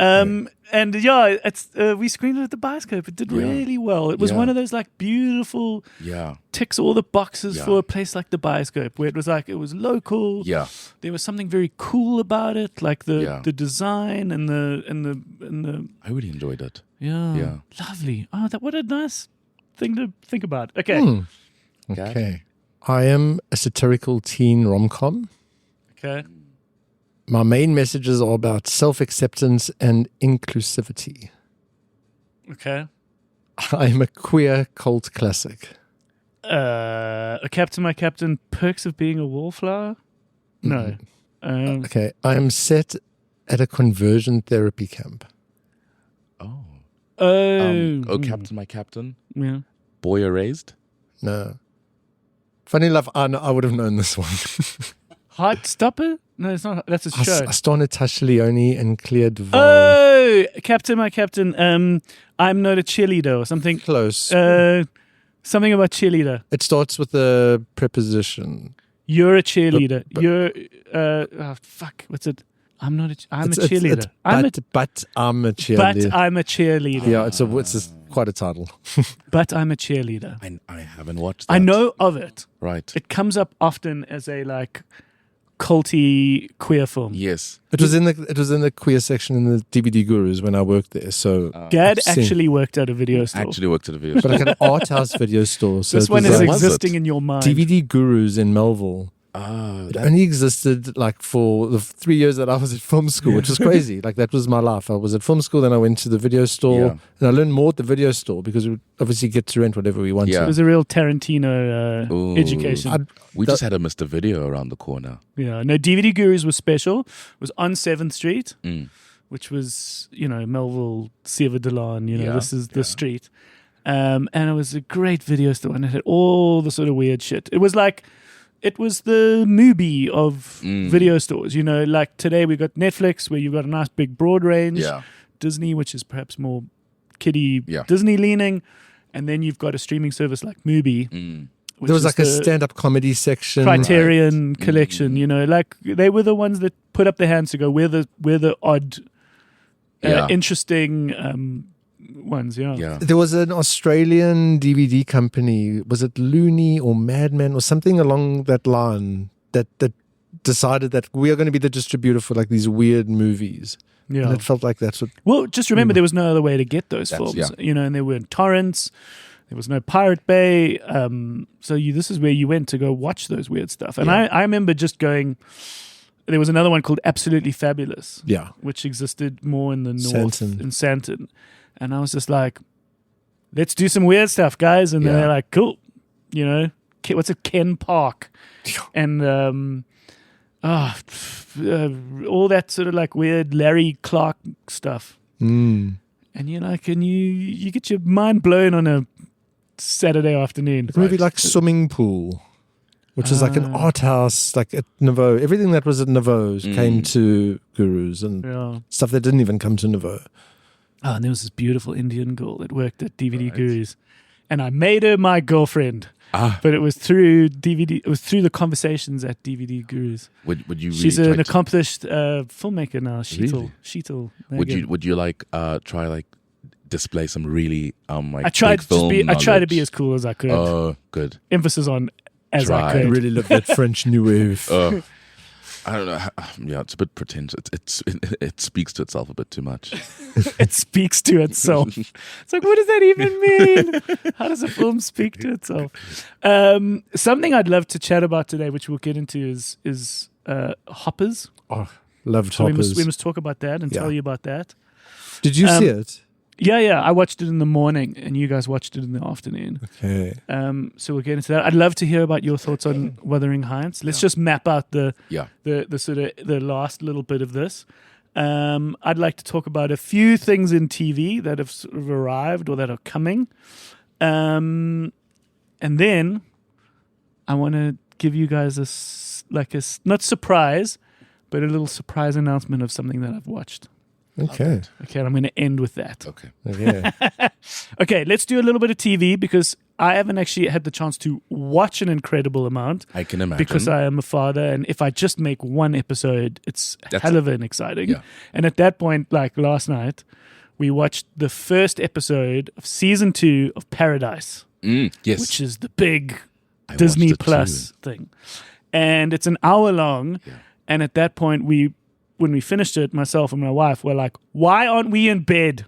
And yeah, it's we screened it at the bioscope. It did really well. It was Yeah. one of those like beautiful Yeah. ticks all the boxes Yeah. for a place like the bioscope, where it was like it was local. Yeah. There was something very cool about it, like the design and the I really enjoyed it. yeah, lovely. Oh, what a nice thing to think about. Okay, Okay. I am a satirical teen rom-com. okay. My main messages are about self-acceptance and inclusivity. Okay. I am a queer cult classic. A Captain, My Captain, Perks of Being a Wallflower? No. Okay. I am set at a conversion therapy camp. Captain, My Captain. Yeah. Boy Erased. No. Funny enough, I would have known this one. Heartstopper? No, it's not. That's a show. Astana Tashleyoni and Claire Duval. Oh, Captain, My Captain. I'm not a cheerleader or something. Close. Something about cheerleader. It starts with a preposition. You're a cheerleader. But- You're. Fuck. What's it? I'm not. I'm It's- a cheerleader. it's but I'm a cheerleader. But I'm a cheerleader. Yeah, it's quite a title. But I'm a cheerleader. I haven't watched that. I know of it. Right. It comes up often as a like culty queer film. Yes. It was in the queer section in the DVD Gurus when I worked there. So Gad I've seen- actually worked at a video store. Actually worked at a video but like an art house video store. So This it one was is like was existing it? in your mind. DVD Gurus in Melville. Ah, It only existed like for the 3 years that I was at film school, which was crazy. Like that was my life. I was at film school, then I went to the video store, Yeah. and I learned more at the video store because we would obviously get to rent whatever we wanted. Yeah. It was a real Tarantino Ooh. education. we just had a Mr. Video around the corner. Yeah, no, DVD Gurus was special. It was on 7th Street, Mm. which was, Melville, Seva Delan, Yeah, this is the street. And it was a great video store and it had all the sort of weird shit. It was the movie of video stores, like today we've got Netflix where you've got a nice big broad range, Yeah. Disney, which is perhaps more kiddie Yeah. Disney leaning, and then you've got a streaming service like Mubi. Which There was is like a the stand-up comedy section. Criterion collection, like they were the ones that put up their hands to go, we're the odd, Yeah. interesting ones, Yeah. There was an Australian DVD company. Was it Looney or Madman or something along that line that decided that we are going to be the distributor for like these weird movies. Yeah. And it felt like that's what. Well, just remember there was no other way to get those That's- films, yeah. and there weren't torrents. There was no Pirate Bay. So this is where you went to go watch those weird stuff. And Yeah. I remember just going, there was another one called Absolutely Fabulous, Yeah. which existed more in the north, Santon. in Santon. And I was just like, let's do some weird stuff, guys. And Yeah. they're like, cool. What's it? Ken Park. And all that sort of like weird Larry Clark stuff. Mm. And you're like, and you get your mind blown on a Saturday afternoon. A movie like Swimming Pool, which was like an art house, like at Nouveau. Everything that was at Nouveau's came to Gurus and Yeah. stuff that didn't even come to Nouveau. Oh, and there was this beautiful Indian girl that worked at DVD Gurus. And I made her my girlfriend. But it was through DVD. It was through the conversations at DVD Gurus. Would you? Really She's try an to- accomplished filmmaker now. Sheetal. Really? Megan. Would you like try like display some really like I tried big film I tried to be knowledge? as cool as I could. Oh, good. Emphasis on as I Try. could. I really love that French New Wave. I don't know. Yeah, it's a bit pretentious. It speaks to itself a bit too much. It speaks to itself. It's like, what does that even mean? How does a film speak to itself? Something I'd love to chat about today, which we'll get into, is Hoppers. Oh, loved So Hoppers. we must talk about that and tell you about that. Did you see it? Yeah. I watched it in the morning, and you guys watched it in the afternoon. Okay. So we'll get into that. I'd love to hear about your thoughts on Wuthering Heights. Let's just map out the Yeah. sort of the last little bit of this. I'd like to talk about a few things in TV that have sort of arrived or that are coming. And then I want to give you guys not surprise, but a little surprise announcement of something that I've watched. Okay. Okay, and I'm going to end with that. Okay. Okay. Okay, let's do a little bit of TV because I haven't actually had the chance to watch an incredible amount. I can imagine. Because I am a father, and if I just make one episode, it's hell of an exciting. Yeah. And at that point, like last night, we watched the first episode of season 2 of Paradise, Yes. which is the big I Disney watched it Plus thing. And it's an hour long. Yeah. And at that point, when we finished it, myself and my wife were like, why aren't we in bed?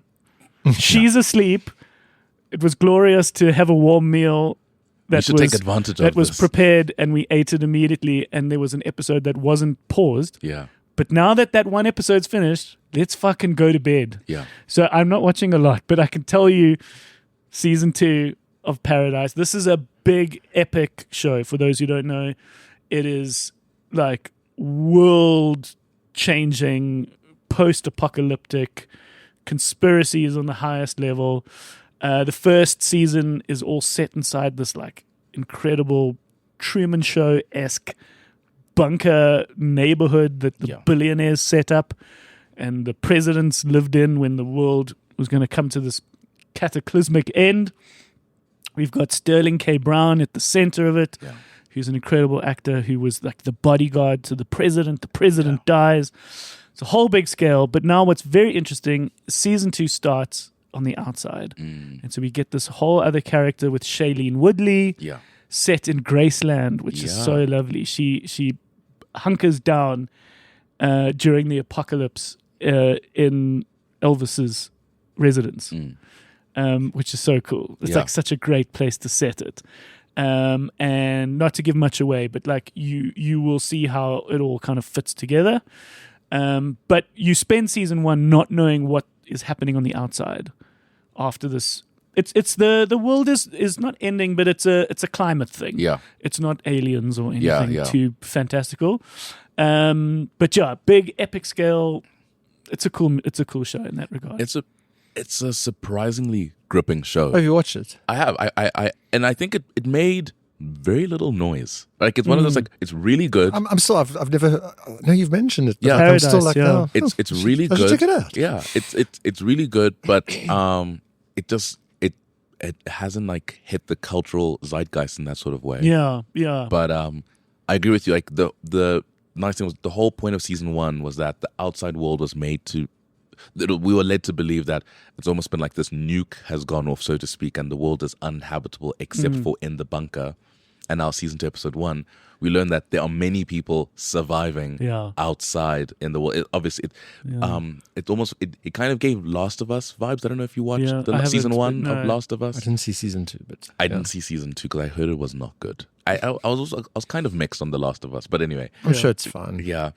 She's asleep. It was glorious to have a warm meal that should take advantage of that was this. prepared, and we ate it immediately. And there was an episode that wasn't paused. Yeah. But now that one episode's finished, let's fucking go to bed. Yeah. So I'm not watching a lot, but I can tell you, season 2 of Paradise. This is a big, epic show. For those who don't know, it is like world-changing, post-apocalyptic conspiracies on the highest level. The first season is all set inside this like incredible Truman Show-esque bunker neighborhood that the billionaires set up and the presidents lived in when the world was going to come to this cataclysmic end. We've got Sterling K. Brown at the center of it, who's an incredible actor who was like the bodyguard to the president. The president dies. It's a whole big scale. But now what's very interesting, season 2 starts on the outside. And so we get this whole other character with Shailene Woodley set in Graceland, which is so lovely. She hunkers down during the apocalypse in Elvis's residence, which is so cool. It's like such a great place to set it. And not to give much away, but like you will see how it all kind of fits together. But you spend season 1 not knowing what is happening on the outside after this. It's the world is not ending, but it's a climate thing. Yeah. It's not aliens or anything yeah. too fantastical. But yeah, big epic scale. It's a cool show in that regard. It's a surprisingly gripping show. Have you watched it? I have. And I think it made very little noise. Like it's one of those like it's really good. I'm still. I've never. No, you've mentioned it. But Yeah. like, I'm still Paradise, like, yeah. oh, It's really I should good. check it out. Yeah, it's really good, but it hasn't like hit the cultural zeitgeist in that sort of way. yeah. But I agree with you. Like the nice thing was the whole point of season 1 was that the outside world was made to. We were led to believe that it's almost been like this nuke has gone off, so to speak, and the world is uninhabitable except for in the bunker. And now season 2, episode 1, we learned that there are many people surviving outside in the world. It kind of gave Last of Us vibes. I don't know if you watched season 1 of Last of Us. I didn't see season 2, but I didn't see season 2 because I heard it was not good. I was kind of mixed on The Last of Us, but anyway, I'm sure it's fine. yeah.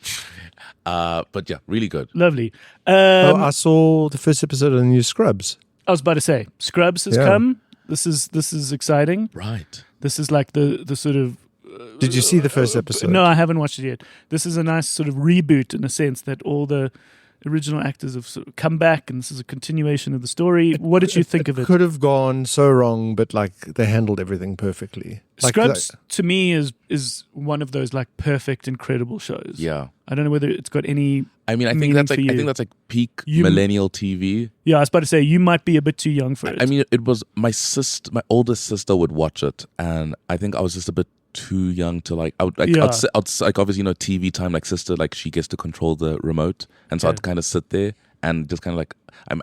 But yeah, really good. Lovely. I saw the first episode of the new Scrubs. I was about to say, Scrubs has come. This is exciting. Right. This is like the sort of. Did you see the first episode? No, I haven't watched it yet. This is a nice sort of reboot in a sense that all the original actors have sort of come back, and this is a continuation of the story. What did you think of it? Could have gone so wrong, but like they handled everything perfectly. Like, Scrubs to me is one of those like perfect, incredible shows. Yeah. I don't know whether it's got any. I mean, I think meaning that's like for you. peak You- millennial TV. Yeah, I was about to say you might be a bit too young for it. I mean, it was my oldest sister would watch it, and I think I was just a bit too young to like. I'd like obviously TV time. Like sister, like she gets to control the remote, and so I'd kind of sit there and just kind of like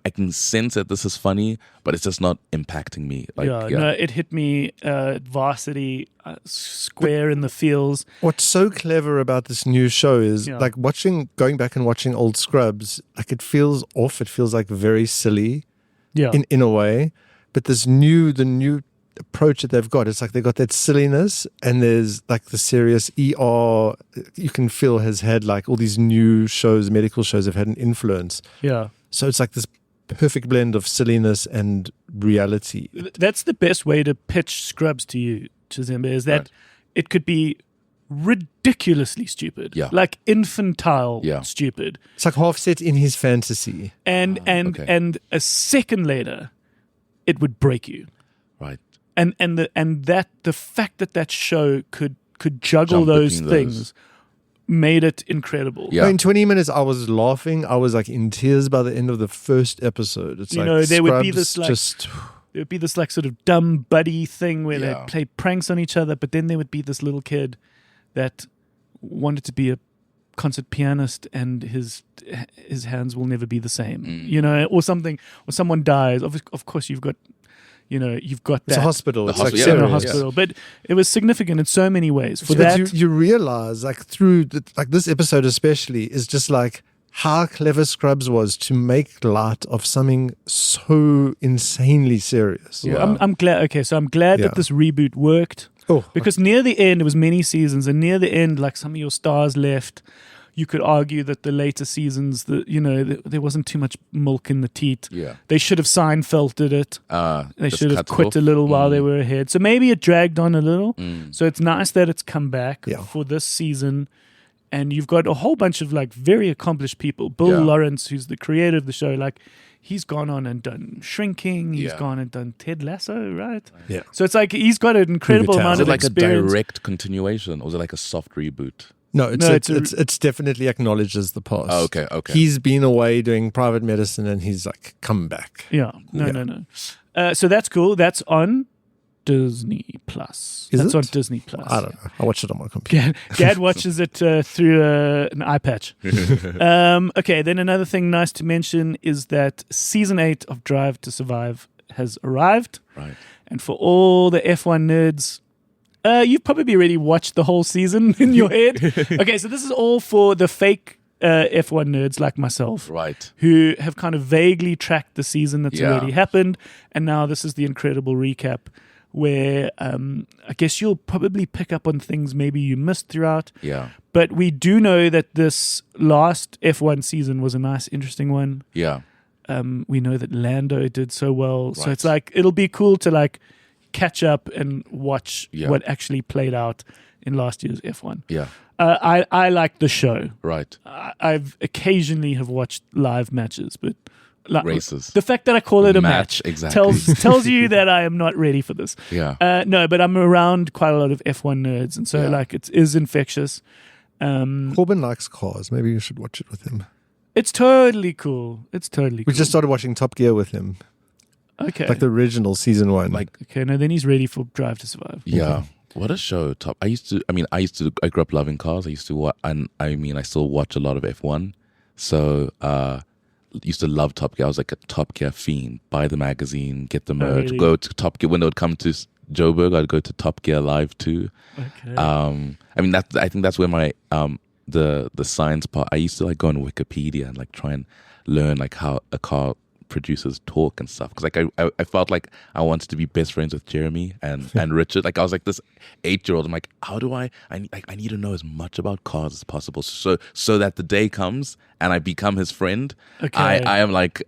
I can sense that this is funny, but it's just not impacting me. Like, no, it hit me varsity square in the feels. What's so clever about this new show is Yeah. going back and watching old Scrubs, like it feels off. It feels like very silly Yeah, in a way. But the new approach that they've got, it's like they got that silliness and there's like the serious ER you can feel has had like all these new shows, medical shows have had an influence. yeah. So it's like this perfect blend of silliness and reality. That's the best way to pitch Scrubs to you, Chizembi, is that it could be ridiculously stupid. Yeah. Like infantile Yeah. stupid. It's like half set in his fantasy. And okay. and a second later, it would break you. Right. And the fact that show could juggle Jump those between things those. made it incredible. Yeah. In 20 minutes, I was laughing. I was like in tears by the end of the first episode. It's You like know, there would be Scrubs this, like- just There would be this like sort of dumb buddy thing where Yeah. they'd play pranks on each other, but then there would be this little kid that wanted to be a concert pianist and his hands will never be the same. You know, or something, or someone dies. Of course you've got that. it's a hospital. The It's like hospital, in a serious. hospital, but it was significant in so many ways. For But that, you realize, like through like this episode especially, is just like how clever Scrubs was to make light of something so insanely serious. Yeah. I'm glad. Okay, so I'm glad Yeah. that this reboot worked. Oh, Because near the end, it was many seasons, and near the end, like some of your stars left. You could argue that the later seasons, there wasn't too much milk in the teat. Yeah. They should have Seinfelded it. They Just should have cut quit off. a little while they were ahead. So maybe it dragged on a little. So it's nice that it's come back Yeah. for this season. And you've got a whole bunch of like very accomplished people. Bill Yeah. Lawrence, who's the creator of the show, like he's gone on and done Shrinking. He's Yeah. gone and done Ted Lasso, right? yeah. So it's like he's got an incredible Town. amount Was of it like experience. a direct continuation, or was it like a soft reboot? No, No, it's definitely acknowledges the past. Oh, okay. He's been away doing private medicine and he's like come back. Yeah, no, Yeah. no. So that's cool. That's on Disney Plus. Is That's it? on Disney Plus. I don't know. I watched it on my computer. Gad watches it through an eye patch. Okay, then another thing nice to mention is that season 8 of Drive to Survive has arrived. Right. And for all the F1 nerds, you've probably already watched the whole season in your head. Okay, so this is all for the fake F1 nerds like myself. Right. Who have kind of vaguely tracked the season that's Yeah. already happened. And now this is the incredible recap where I guess you'll probably pick up on things maybe you missed throughout. Yeah. But we do know that this last F1 season was a nice, interesting one. Yeah. We know that Lando did so well. So Right. it's like, it'll be cool to like catch up and watch Yeah. what actually played out in last year's F1. Yeah. I like the show. Right. I've occasionally have watched live matches, but like, Races. the fact that I call it a match Exactly. tells you that I am not ready for this. Yeah. No, but I'm around quite a lot of F1 nerds, and so Yeah. like it is infectious. Corbin likes cars. Maybe you should watch it with him. It's totally cool. It's totally We cool. just started watching Top Gear with him, Okay. like the original season 1. Like, Okay, no, then he's ready for Drive to Survive. yeah. What a show. I grew up loving cars. I still watch a lot of F1. So, used to love Top Gear. I was like a Top Gear fiend. Buy the magazine, get the merch, really? go to Top Gear. When it would come to Joburg, I'd go to Top Gear Live too. Okay. I think that's where my the science part. I used to like go on Wikipedia and like try and learn like how a car producers talk and stuff, because like I felt like I wanted to be best friends with Jeremy and Richard. Like I was like this 8-year-old. I'm like, how do I need to know as much about cars as possible, so that the day comes and I become his friend. Okay. I'm like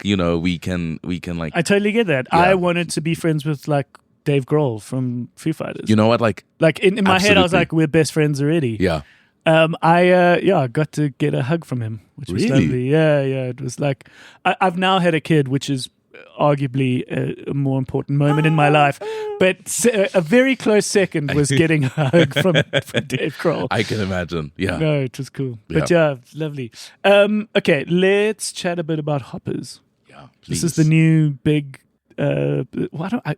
we can like, I totally get that. Yeah. I wanted to be friends with like Dave Grohl from Foo Fighters. you know what, like Like in my head, I was Absolutely. like, we're best friends already. yeah. I got to get a hug from him, which was Really? lovely. Yeah. It was like I've now had a kid, which is arguably a more important moment in my life. But a very close second was getting a hug from Dave Grohl. I can imagine. Yeah. No, it was cool. But yeah, lovely. Okay, let's chat a bit about Hoppers. Yeah. This is the new big. Why don't I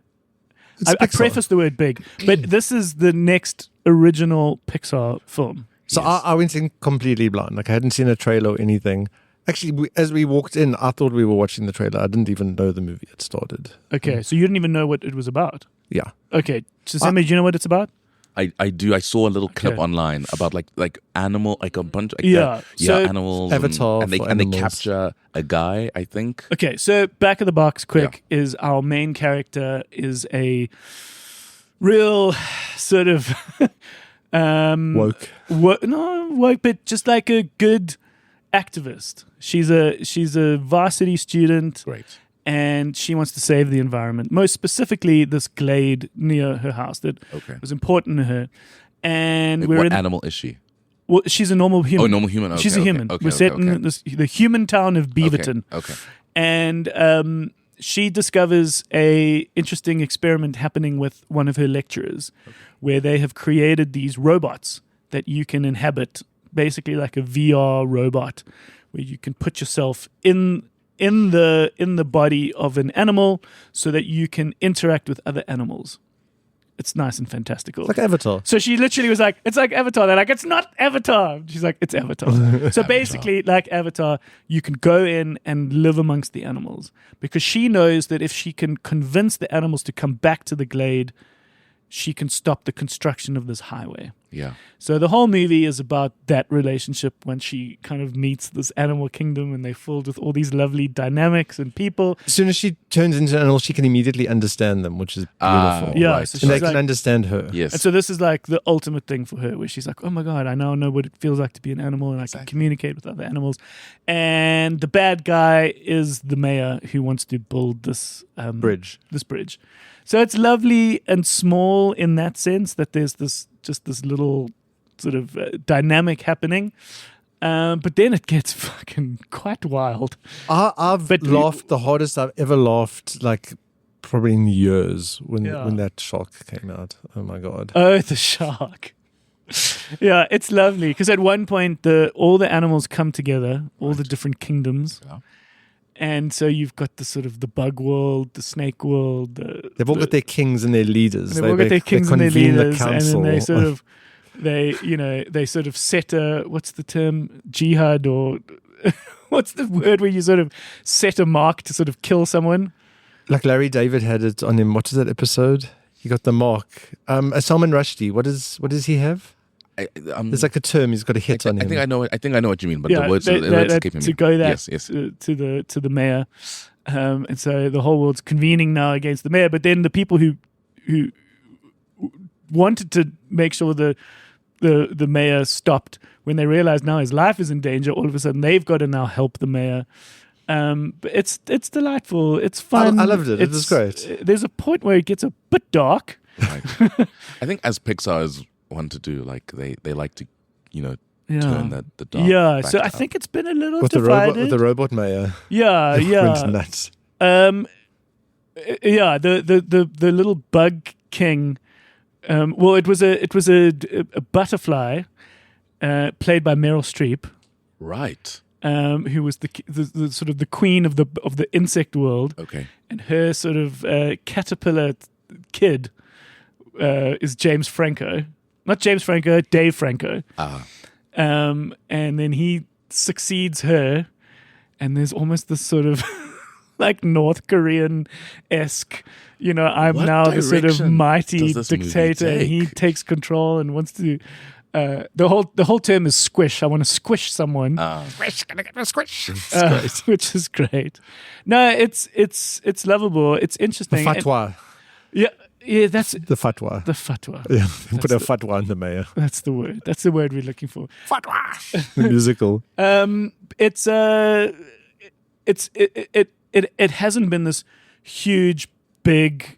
Pixar. preface the word big, but this is the next original Pixar film. So I went in completely blind. Like I hadn't seen a trailer or anything. Actually, as we walked in, I thought we were watching the trailer. I didn't even know the movie had started. Okay, so you didn't even know what it was about. Yeah. Okay, Chizembi, do you know what it's about? I do. I saw a little clip Okay. online about like animal, like a bunch of So animals. Avatar and they for and they animals. capture a guy, I think. Okay, so back of the box, quick, is our main character is a real sort of Woke. not woke, but just like a good activist. She's a varsity student. Great. And she wants to save the environment, most specifically this glade near her house that Okay. was important to her. and Like, we're what in. animal is she? Well, she's a normal human. Oh, normal human. Okay, She's a okay, human. okay, We're set okay. in the human town of Beaverton. Okay. And she discovers a interesting experiment happening with one of her lecturers, where they have created these robots that you can inhabit, basically like a VR robot, where you can put yourself in the body of an animal so that you can interact with other animals. It's nice and fantastical. It's like Avatar. So she literally was like, it's like Avatar. They're like, it's not Avatar. She's like, it's Avatar. So basically, like Avatar, you can go in and live amongst the animals, because she knows that if she can convince the animals to come back to the glade, she can stop the construction of this highway. Yeah. So the whole movie is about that relationship when she kind of meets this animal kingdom, and they're filled with all these lovely dynamics and people. As soon as she turns into an animal, she can immediately understand them, which is beautiful. Yeah, Right. so And they she's can like, understand her. Yes. and so this is like the ultimate thing for her, where she's like, oh my God, I now know what it feels like to be an animal, and I can communicate with other animals. And the bad guy is the mayor who wants to build this Bridge. This bridge. So it's lovely and small in that sense, that there's this little sort of dynamic happening. But then it gets fucking quite wild. I've But laughed the hardest I've ever laughed, like probably in years, when Yeah. that shark came out. Oh my God. Oh, the shark. Yeah, it's lovely, because at one point all the animals come together, all the different kingdoms. Yeah. And so you've got the sort of the bug world, the snake world. They've all got their kings and their leaders. They've all got their kings and their convene leaders, the and council. then they sort of set a, what's the term, jihad, or what's the word where you sort of set a mark to sort of kill someone? Like Larry David had it on him. What is that episode? He got the mark. Salman Rushdie. What does he have? There's like a term. He's got a hit on him. I think I know what you mean, but Yeah, the words that- escape me. to go that Yes. to the mayor, and so the whole world's convening now against the mayor. But then the people who wanted to make sure the mayor stopped, when they realized now his life is in danger, all of a sudden they've got to now help the mayor. But it's delightful. It's fun. I loved it. It was great. There's a point where it gets a bit dark. Right. I think as Pixar is want to do, like they like to, turn the dark. Yeah, back so I up. think it's been a little with divided. the robot mayor. Yeah, Went nuts. Yeah, the little bug king. Well, it was a butterfly, played by Meryl Streep, Right. who was the sort of the queen of the insect world, Okay. and her sort of caterpillar kid is James Franco, not James Franco, Dave Franco. And then he succeeds her, and there's almost this sort of like North Korean-esque, I'm What now the sort of direction mighty does this movie dictator, and he take? takes control and wants to. The whole term is squish. I want to squish someone, which is great. No, it's lovable. It's The interesting. And- fatwa. yeah, that's The fatwa. the fatwa. Yeah, put a the- fatwa on the mayor. That's the word. That's the word we're looking for. The musical. It hasn't been this huge, big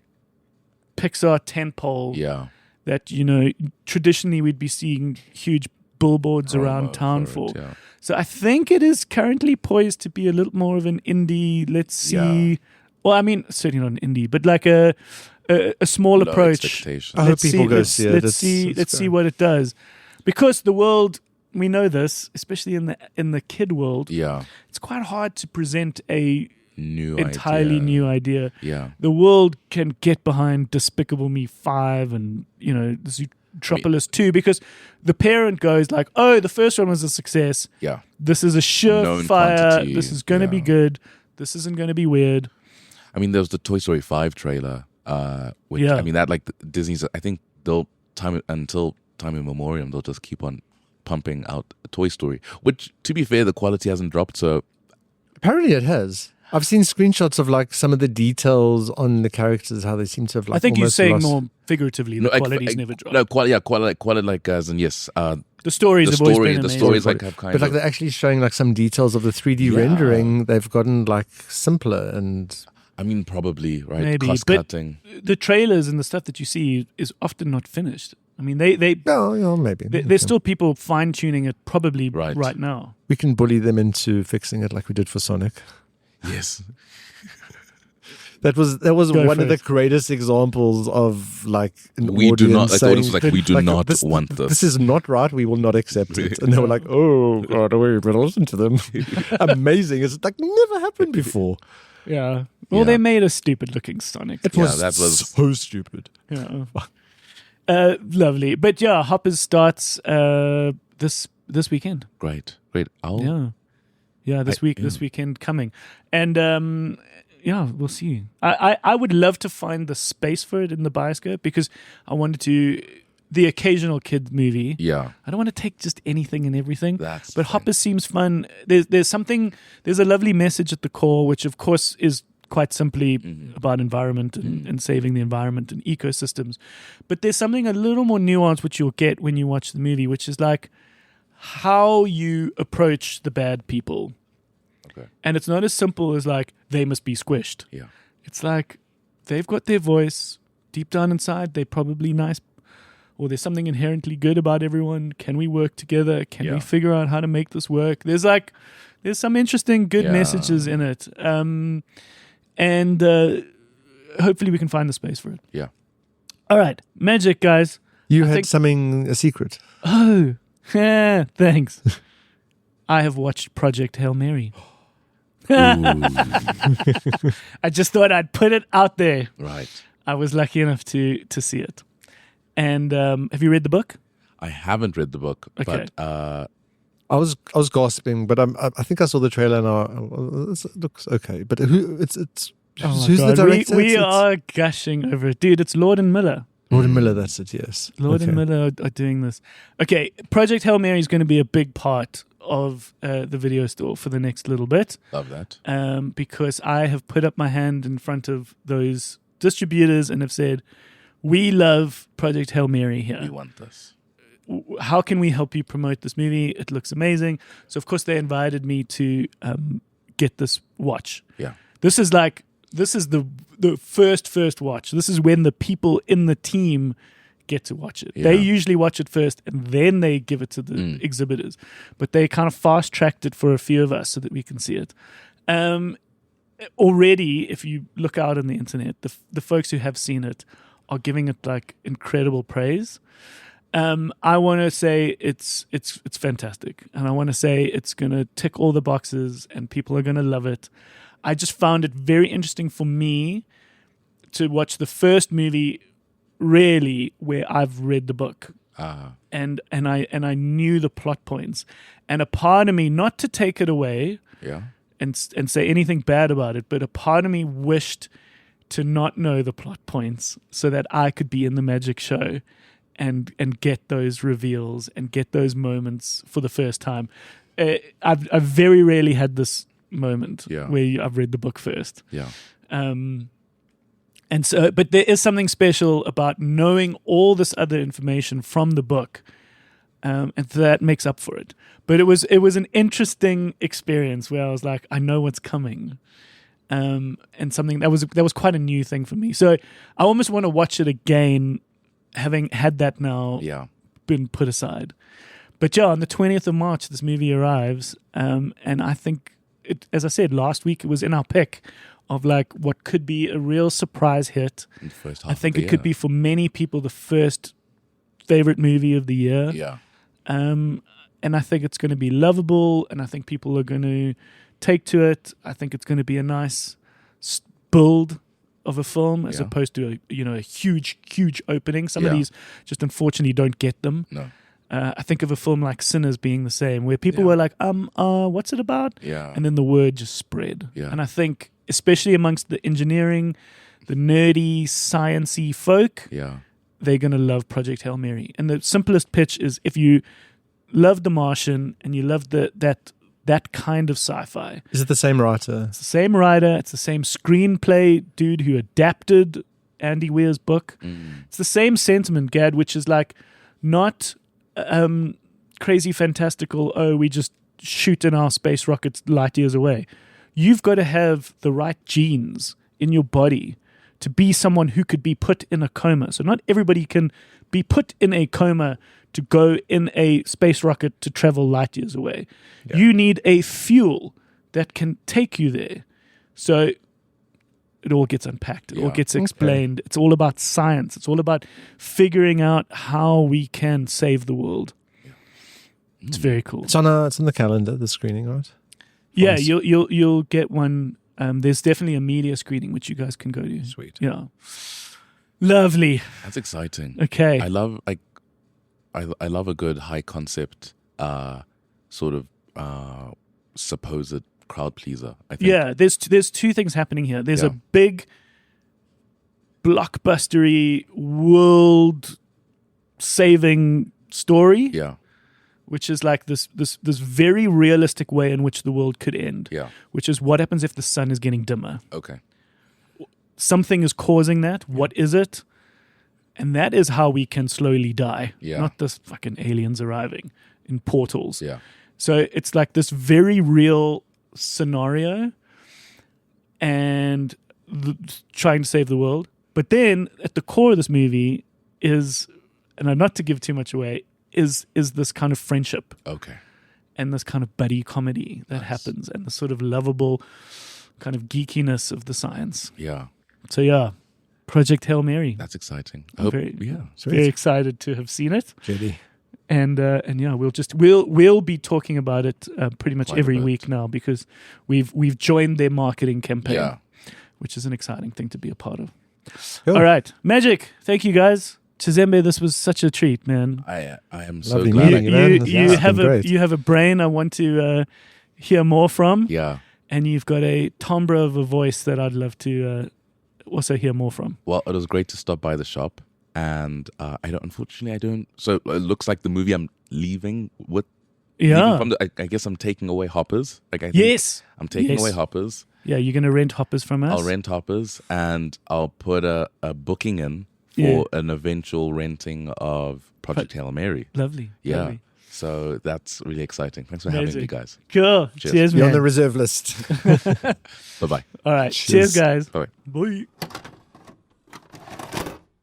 Pixar tentpole Yeah. that traditionally we'd be seeing huge billboards around town for. Yeah. So I think it is currently poised to be a little more of an indie. Let's see. Yeah. Well, I mean, certainly not an indie, but like a small Low approach. expectations. I hope people go let's, see it. Let's It's- see. it's Let's see great. what it does, because the world, we know this, especially in the kid world. Yeah. It's quite hard to present a New entirely idea. new idea. Yeah. The world can get behind Despicable Me 5 and Zootropolis 2, because the parent goes like, oh, the first one was a success. Yeah. This is a Known surefire. quantity, This is going to be yeah. good. This isn't going to be weird. I mean, there was the Toy Story 5 trailer, which, Yeah. I mean, that, like, Disney's, I think until time immemorial, they'll just keep on pumping out a Toy Story, which, to be fair, the quality hasn't dropped, so Apparently it has. I've seen screenshots of like some of the details on the characters, how they seem to have like I think you're almost saying lost- more figuratively. The quality's never dropped. No, quality, like, as in, yes, the stories the have always story, been the amazing. stories, like, have kind But like of, they're actually showing like some details of the 3D Yeah. rendering. They've gotten like simpler and I mean, probably, right, Maybe, cost but- cutting. The trailers and the stuff that you see is often not finished. I mean, they No, maybe. there's still people fine tuning it probably Right. right now. We can bully them into fixing it like we did for Sonic. Yes. That was Go one for of the it. greatest examples of like an We do not. audience Like, the saying, audience was like, we do not want this. This is not right. We will not accept it. And they were like, "Oh God, we better listen to them." Amazing! It's like never happened before. Yeah. Well, Yeah. they made a stupid looking Sonic. It Yeah, was, that was- so stupid. Yeah. Lovely. But yeah, Hoppers starts this weekend. Great. I'll. Yeah. Yeah, this weekend coming. And yeah, we'll see. I would love to find the space for it in the bioscope because I wanted to the occasional kid movie. Yeah. I don't want to take just anything and everything. That's but fine. Hoppers seems fun. There's a lovely message at the core, which of course is quite simply about environment and saving the environment and ecosystems. But there's something a little more nuanced which you'll get when you watch the movie, which is like how you approach the bad people. Okay. And it's not as simple as like they must be squished. Yeah. It's like they've got their voice deep down inside. They're probably nice, or there's something inherently good about everyone. Can we work together? Can we Yeah. figure out how to make this work? There's some interesting good Yeah. messages in it. And hopefully we can find the space for it. Yeah. All right. Magic, guys. You I had think- a secret. Oh, yeah, thanks. I have watched Project Hail Mary. I just thought I'd put it out there. Right. I was lucky enough to see it. And have you read the book? I haven't read the book, Okay. but I was gasping, but I think I saw the trailer and it looks okay. But it's Oh my who's the God. director? We It's are gushing over it. Dude, it's Lord and Miller. Lord and Miller. That's it. Yes, Lord and Okay. Miller are doing this. Okay, Project Hail Mary is going to be a big part of the video store for the next little bit. love that. Because I have put up my hand in front of those distributors and have said, we love Project Hail Mary here. We want this. How can we help you promote this movie? It looks amazing. So, of course, they invited me to get this watch. Yeah. This is the first watch. This is when the people in the team get to watch it. They Yeah. usually watch it first and then they give it to the exhibitors. But they kind of fast tracked it for a few of us so that we can see it. Already, if you look out on the internet, the folks who have seen it are giving it like incredible praise. I want to say it's fantastic, and I want to say it's going to tick all the boxes, and people are going to love it. I just found it very interesting for me to watch the first movie, really, where I've read the book, and I knew the plot points, and a part of me, not to take it away, Yeah. and say anything bad about it, but a part of me wished to not know the plot points so that I could be in the magic show and get those reveals and get those moments for the first time. I've very rarely had this moment where I've read the book first. Yeah. And so, but there is something special about knowing all this other information from the book, and that makes up for it. But it was an interesting experience where I was like, I know what's coming, and something that was quite a new thing for me. So I almost want to watch it again, having had that now Yeah. been put aside. But yeah, on the 20th of March, this movie arrives, and I think, as I said last week, it was in our pick of like what could be a real surprise hit. In the first half I think of it the could year. be for many people the first favorite movie of the year. Yeah. And I think it's going to be lovable, and I think people are going to take to it. I think it's going to be a nice build of a film as opposed to a huge opening. Some of these just unfortunately don't get them. No. I think of a film like Sinners being the same, where people were like, what's it about? Yeah. And then the word just spread. Yeah. And I think, especially amongst the engineering, the nerdy, sciencey folk, Yeah. they're going to love Project Hail Mary. And the simplest pitch is if you love The Martian and you love that kind of sci-fi, Is it the same writer? it's the same writer, it's the same screenplay dude who adapted Andy Weir's book. It's the same sentiment, Gad, which is like not crazy fantastical, we just shoot in our space rockets light years away. You've got to have the right genes in your body to be someone who could be put in a coma. So not everybody can be put in a coma to go in a space rocket to travel light years away. Yeah. You need a fuel that can take you there. So it all gets unpacked. It all Yeah. gets explained. It's all about science. It's all about figuring out how we can save the world. It's very cool. It's on the calendar, the screening, right? Yeah, Nice. you'll get one. There's definitely a media screening which you guys can go to. Sweet. Yeah, lovely. That's exciting. Okay, I love I love a good high concept sort of supposed crowd pleaser. I think. yeah. There's two things happening here. There's a Yeah. big blockbustery world saving story, Yeah. which is like this very realistic way in which the world could end. Yeah. Which is what happens if the sun is getting dimmer. Okay. Something is causing that. What is it? And that is how we can slowly die. Yeah. Not this fucking aliens arriving in portals. Yeah. So it's like this very real scenario and trying to save the world. But then at the core of this movie is, and not to give too much away, is this kind of friendship Okay. and this kind of buddy comedy that happens and the sort of lovable kind of geekiness of the science. Yeah. So yeah, Project Hail Mary. That's exciting. I I'm hope, very, yeah. very excited to have seen it. JD. And yeah, we'll be talking about it pretty much Quite a every bit. week now because we've joined their marketing campaign, Yeah. which is an exciting thing to be a part of. Cool. All right, Magic. Thank you guys. Chizembi, this was such a treat, man. I am so Lovely glad. meeting you, man. You It's have been great. you have a brain I want to hear more from, Yeah. and you've got a timbre of a voice that I'd love to also hear more from. Well, it was great to stop by the shop, and unfortunately, I don't. So it looks like the movie I'm leaving with. Yeah. leaving from I guess I'm taking away hoppers. Like I think Yes. I'm taking Yes. away hoppers. Yeah, you're going to rent hoppers from us. I'll rent hoppers, and I'll put a booking in for Yeah. an eventual renting of Project Hail Mary. Lovely. Yeah. Lovely. So that's really exciting. Thanks for having Amazing. me, guys. Cool. Cheers. Cheers, You're man. on the reserve list. Bye bye. All right. Cheers, guys. Bye. Bye.